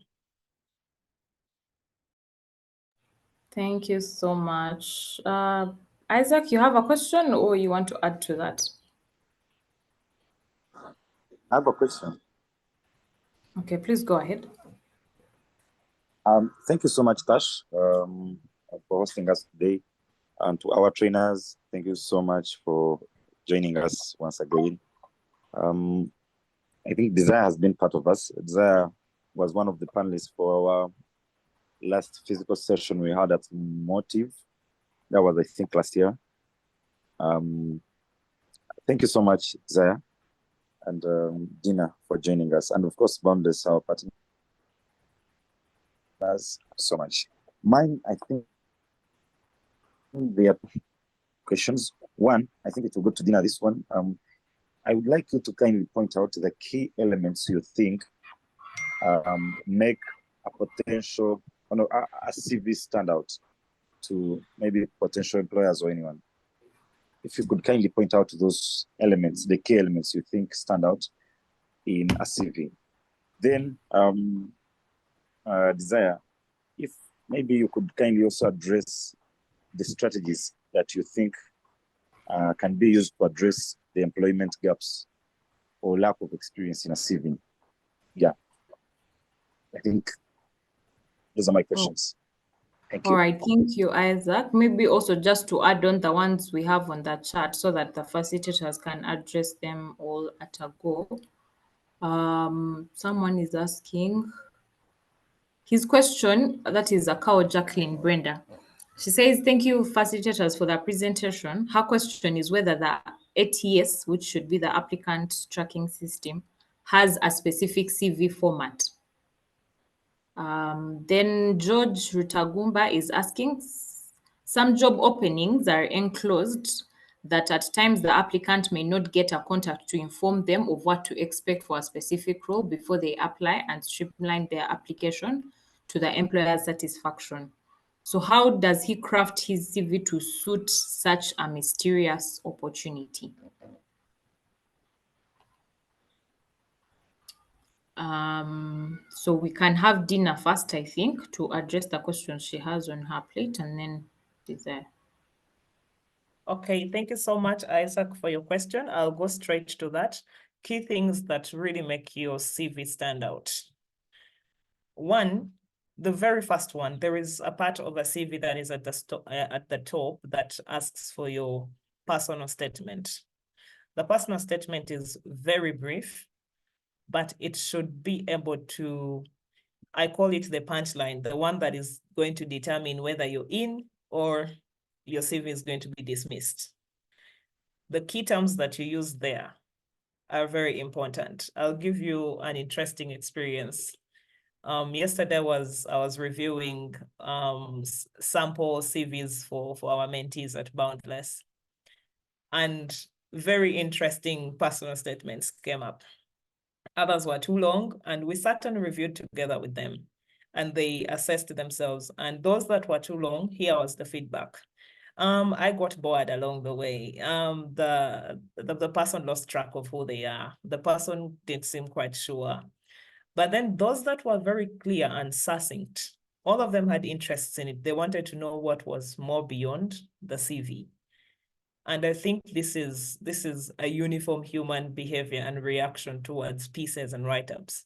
Thank you so much. Isaac, you have a question or you want to add to that? I have a question. Okay, please go ahead. Thank you so much, Tash, for hosting us today. And to our trainers, thank you so much for joining us once again. I think Desire has been part of us. Desire was one of the panelists for our last physical session we had at Motive. That was, I think, last year. Thank you so much, Desire and Dina, for joining us. And of course, Boundless, our partner. So much. Mine, I think there are questions. One, I think it will go to Dina, this one. I would like you to kindly point out the key elements you think make a potential, a CV stand out to maybe potential employers or anyone. If you could kindly point out those elements, the key elements you think stand out in a CV. Then, Desire, if maybe you could kindly also address the strategies that you think can be used to address the employment gaps or lack of experience in a CV. Yeah, I think those are my questions. Thank you. All right, thank you, Isaac. Maybe also just to add on the ones we have on that chat so that the facilitators can address them all at a go. Someone is asking his question, that is a cow Jacqueline Brenda. She says, thank you, facilitators, for the presentation. Her question is whether the ATS, which should be the applicant tracking system, has a specific CV format. Then George Rutagumba is asking, some job openings are enclosed that at times the applicant may not get a contact to inform them of what to expect for a specific role before they apply and streamline their application to the employer's satisfaction. So how does he craft his CV to suit such a mysterious opportunity? So we can have Dina first, I think, to address the questions she has on her plate, and then Desire. Okay, thank you so much, Isaac, for your question. I'll go straight to that. Key things that really make your CV stand out. One, the very first one, there is a part of a CV that is at the top that asks for your personal statement. The personal statement is very brief. but it should be able to, I call it the punchline, the one that is going to determine whether you're in or your CV is going to be dismissed. The key terms that you use there are very important. I'll give you an interesting experience. Yesterday I was reviewing sample CVs for our mentees at Boundless, and very interesting personal statements came up. Others were too long, and we sat and reviewed together with them, and they assessed themselves. And those that were too long, here was the feedback. I got bored along the way. The person lost track of who they are. The person didn't seem quite sure. But then those that were very clear and succinct, all of them had interests in it. They wanted to know what was more beyond the CV. And I think this is a uniform human behavior and reaction towards pieces and write-ups.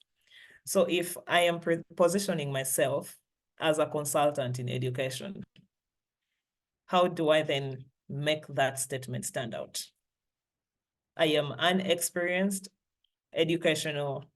So if I am positioning myself as a consultant in education, how do I then make that statement stand out? I am unexperienced educational,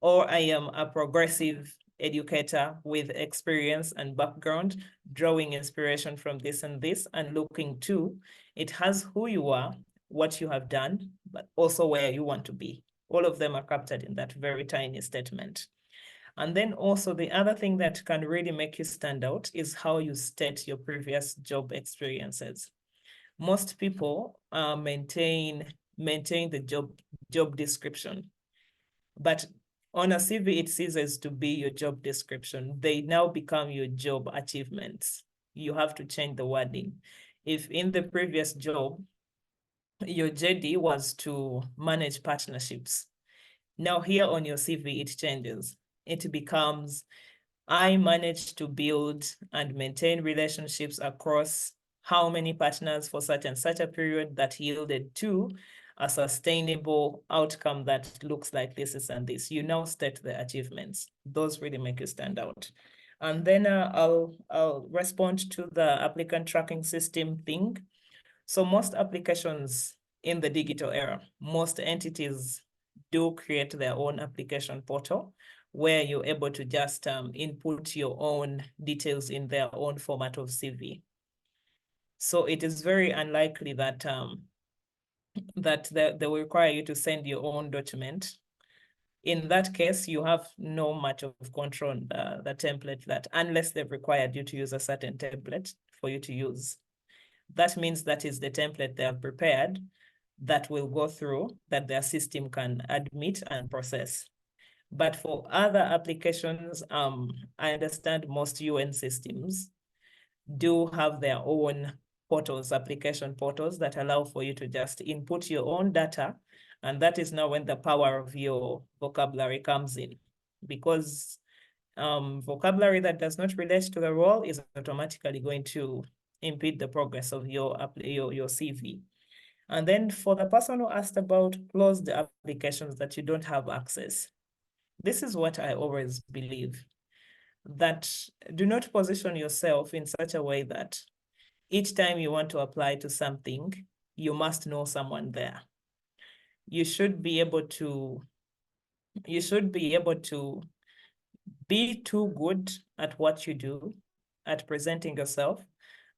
or I am a progressive educator with experience and background, drawing inspiration from this and this, and looking to, it has who you are, what you have done, but also where you want to be. All of them are captured in that very tiny statement. And then also the other thing that can really make you stand out is how you state your previous job experiences. Most people maintain the job description, but on a CV, it ceases to be your job description. They now become your job achievements. You have to change the wording. If in the previous job, your JD was to manage partnerships, now here on your CV, it changes. It becomes, I managed to build and maintain relationships across how many partners for such and such a period that yielded to a sustainable outcome that looks like this and this. You now state the achievements. Those really make you stand out. And then I'll respond to the applicant tracking system thing. So most applications in the digital era, most entities do create their own application portal where you're able to just input your own details in their own format of CV. So it is very unlikely that they will require you to send your own document. In that case, you have no much of control on the template that, unless they've required you to use a certain template for you to use. That means that is the template they have prepared that will go through, that their system can admit and process. But for other applications, I understand most UN systems do have their own portals, application portals that allow for you to just input your own data. And that is now when the power of your vocabulary comes in, because vocabulary that does not relate to the role is automatically going to impede the progress of your CV. And then for the person who asked about closed applications that you don't have access, this is what I always believe, that do not position yourself in such a way that each time you want to apply to something, you must know someone there. You should be able to be too good at what you do, at presenting yourself,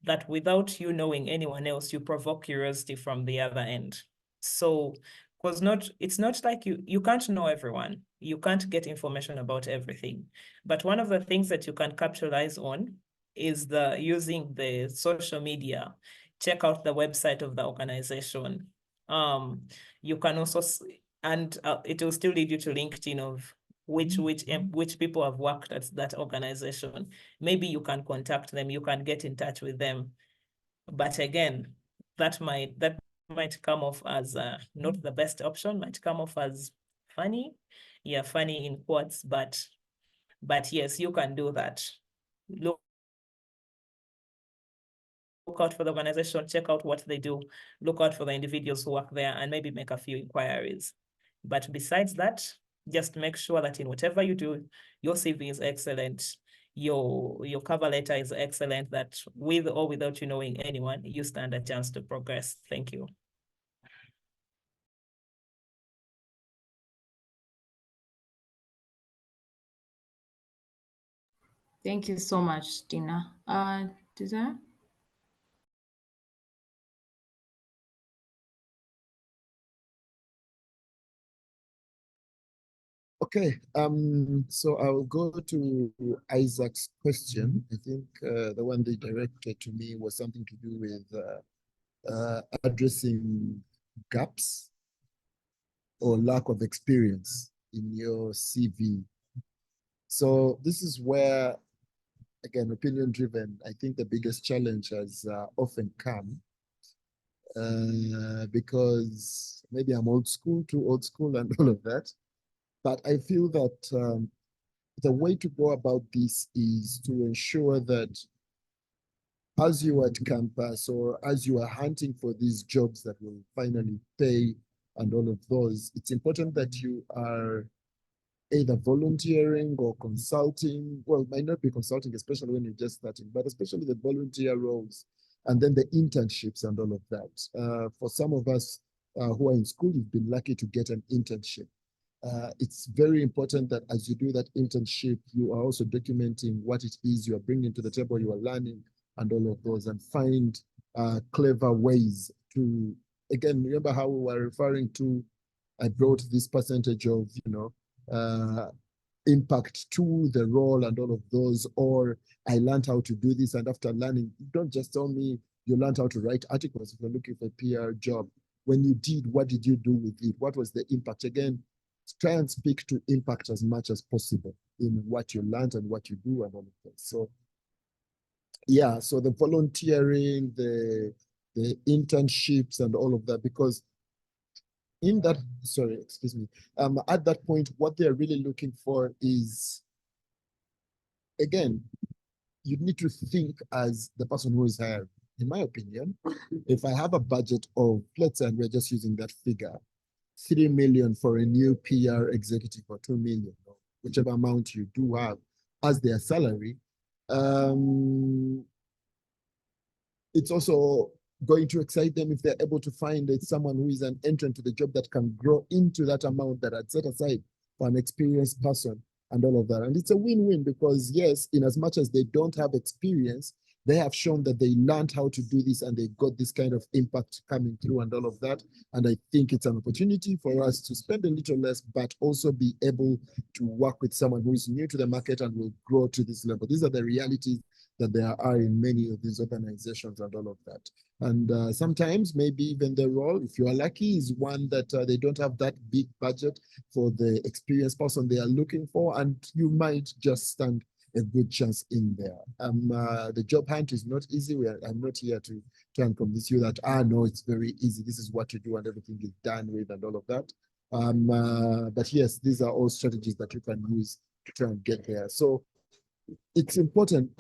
that without you knowing anyone else, you provoke curiosity from the other end. So, because it's not like you can't know everyone. You can't get information about everything. But one of the things that you can capitalize on is using the social media. Check out the website of the organization. You can also, and it will still lead you to LinkedIn of which people have worked at that organization. Maybe you can contact them, you can get in touch with them. But again, that might come off as not the best option, might come off as funny. Yeah, funny in quotes, but yes, you can do that. Look out for the organization, check out what they do, look out for the individuals who work there, and maybe make a few inquiries. But besides that, just make sure that in whatever you do, your CV is excellent, your cover letter is excellent, that with or without you knowing anyone, you stand a chance to progress. Thank you. Thank you so much, Dina. Desire? Okay, so I'll go to Isaac's question. I think the one they directed to me was something to do with addressing gaps or lack of experience in your CV. So this is where, again, opinion driven, I think the biggest challenge has often come because maybe I'm old school, too old school and all of that. But I feel that the way to go about this is to ensure that as you are at campus or as you are hunting for these jobs that will finally pay and all of those, it's important that you are either volunteering or consulting. Well, it might not be consulting, especially when you're just starting, but especially the volunteer roles and then the internships and all of that. For some of us who are in school, you've been lucky to get an internship. It's very important that as you do that internship, you are also documenting what it is you are bringing to the table, you are learning and all of those, and find clever ways to, again, remember how we were referring to, I brought this percentage of, impact to the role and all of those, or I learned how to do this. And after learning, don't just tell me you learned how to write articles if you're looking for a PR job. When you did, what did you do with it? What was the impact? Again, try and speak to impact as much as possible in what you learned and what you do and all of that. So yeah, so the volunteering, the internships and all of that, because in that, sorry, excuse me, at that point, what they're really looking for is, again, you need to think as the person who is hired. In my opinion, if I have a budget of, let's say, and we're just using that figure, 3 million for a new PR executive or 2 million, or whichever amount you do have as their salary, it's also going to excite them if they're able to find someone who is an entrant to the job that can grow into that amount that I'd set aside for an experienced person and all of that. And it's a win-win because yes, in as much as they don't have experience, they have shown that they learned how to do this and they got this kind of impact coming through and all of that. And I think it's an opportunity for us to spend a little less, but also be able to work with someone who is new to the market and will grow to this level. These are the realities that there are in many of these organizations and all of that. And sometimes maybe even the role, if you are lucky, is one that they don't have that big budget for the experienced person they are looking for, and you might just stand a good chance in there. The job hunt is not easy. I'm not here to try and convince you that, no, it's very easy. This is what you do and everything is done with and all of that. But yes, these are all strategies that you can use to try and get there. So it's important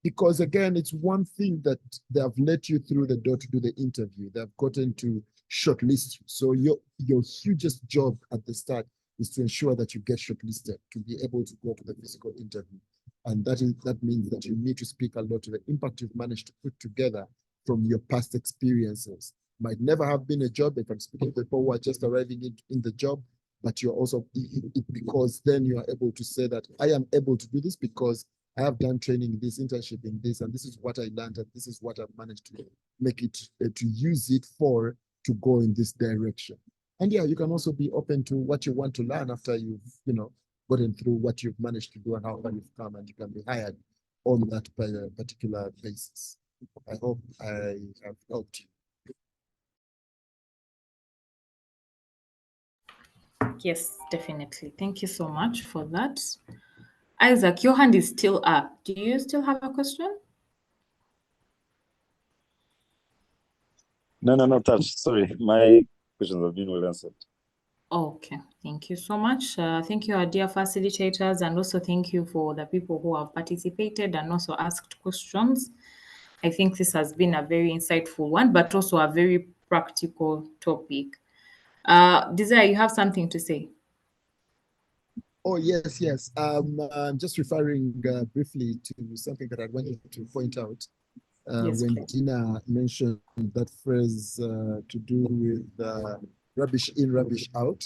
because again, it's one thing that they have let you through the door to do the interview. They've gotten to shortlist you. So your hugest job at the start is to ensure that you get shortlisted to be able to go to the physical interview. And that means that you need to speak a lot to the impact you've managed to put together from your past experiences. Might never have been a job. If I'm speaking to people who are just arriving in the job, but you're also, because then you are able to say that I am able to do this because I have done training in this, internship in this, and this is what I learned, and this is what I've managed to make it, to use it for, to go in this direction. And yeah, you can also be open to what you want to learn after you've, gotten through what you've managed to do and how far you've come, and you can be hired on that particular basis. I hope I have helped you. Yes, definitely. Thank you so much for that. Isaac, your hand is still up. Do you still have a question? No, touch. Sorry, my questions have been well answered. Okay, thank you so much. Thank you, our dear facilitators, and also thank you for the people who have participated and also asked questions. I think this has been a very insightful one, but also a very practical topic. Desire, you have something to say? Oh, yes. I'm just referring briefly to something that I wanted to point out. Yes, When please. Tina mentioned that phrase to do with rubbish in, rubbish out.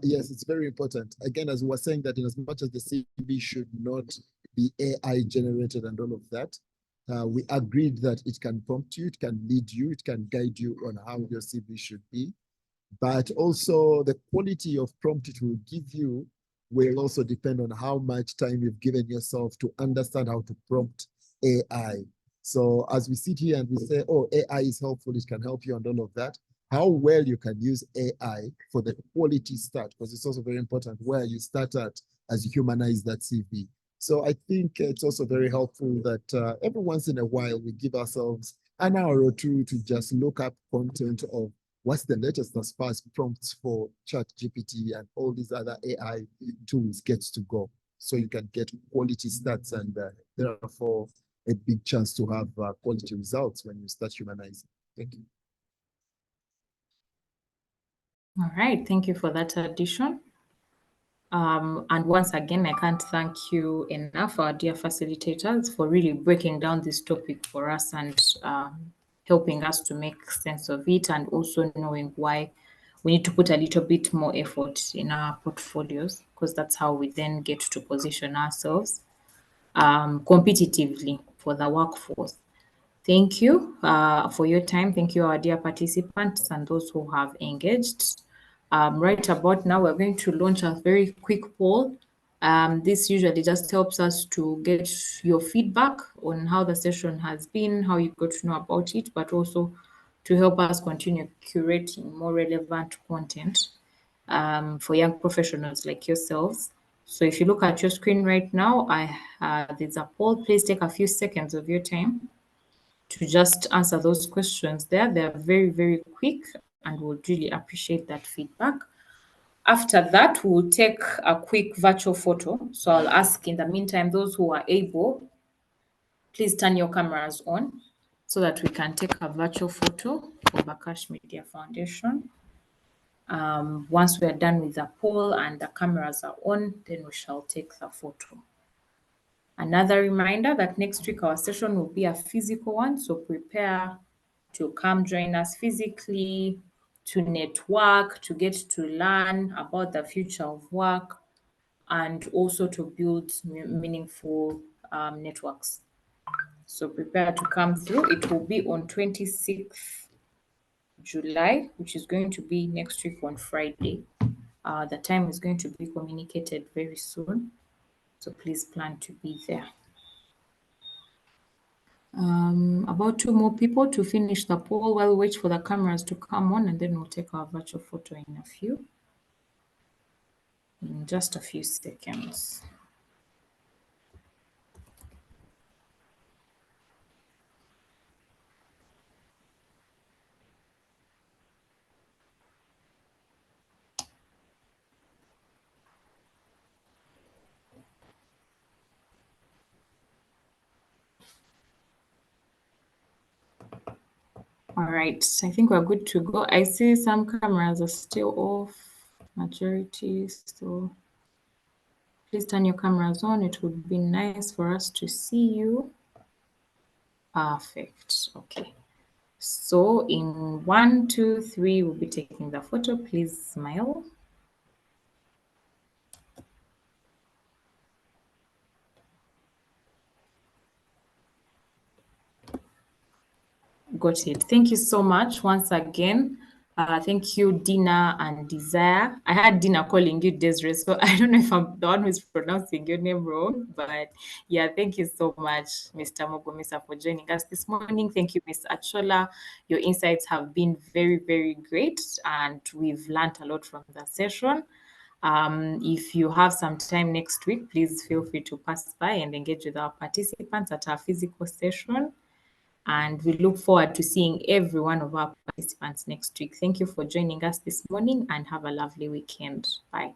Yes, it's very important. Again, as we were saying that in as much as the CV should not be AI generated and all of that. We agreed that it can prompt you, it can lead you, it can guide you on how your CV should be. But also the quality of prompt it will give you will also depend on how much time you've given yourself to understand how to prompt AI. So as we sit here and we say, oh, AI is helpful, it can help you and all of that, how well you can use AI for the quality start, because it's also very important where you start at as you humanize that CV. So I think it's also very helpful that every once in a while we give ourselves an hour or two to just look up content of what's the latest as far as prompts for ChatGPT and all these other AI tools gets to go. So you can get quality stats and therefore a big chance to have quality results when you start humanizing. Thank you. All right, thank you for that addition. And once again, I can't thank you enough, our dear facilitators, for really breaking down this topic for us and helping us to make sense of it, and also knowing why we need to put a little bit more effort in our portfolios, because that's how we then get to position ourselves competitively for the workforce. Thank you for your time. Thank you, our dear participants and those who have engaged. Right about now, we're going to launch a very quick poll. This usually just helps us to get your feedback on how the session has been, how you got to know about it, but also to help us continue curating more relevant content for young professionals like yourselves. So if you look at your screen right now, there's a poll. Please take a few seconds of your time to just answer those questions there. They're very, very quick and we'll really appreciate that feedback. After that, we'll take a quick virtual photo. So I'll ask in the meantime, those who are able, please turn your cameras on so that we can take a virtual photo for Bakash Media Foundation. Once we are done with the poll and the cameras are on, then we shall take the photo. Another reminder that next week our session will be a physical one, so prepare to come join us physically, to network, to get to learn about the future of work, and also to build meaningful networks. So prepare to come through. It will be on 26th July, which is going to be next week on Friday. The time is going to be communicated very soon, so please plan to be there. About 2 more people to finish the poll while we wait for the cameras to come on, and then we'll take our virtual photo in just a few seconds. All right, I think we're good to go. I see some cameras are still off, majority still. Please turn your cameras on. It would be nice for us to see you. Perfect, okay. So in 1, 2, 3, we'll be taking the photo. Please smile. Got it. Thank you so much once again. Thank you, Dina and Desire. I had Dina calling you Desiree, so I don't know if I'm the one who's pronouncing your name wrong, but yeah, thank you so much, Mr. Mogomisa, for joining us this morning. Thank you, Ms. Achola. Your insights have been very, very great, and we've learned a lot from the session. If you have some time next week, please feel free to pass by and engage with our participants at our physical session. And we look forward to seeing every one of our participants next week. Thank you for joining us this morning and have a lovely weekend. Bye.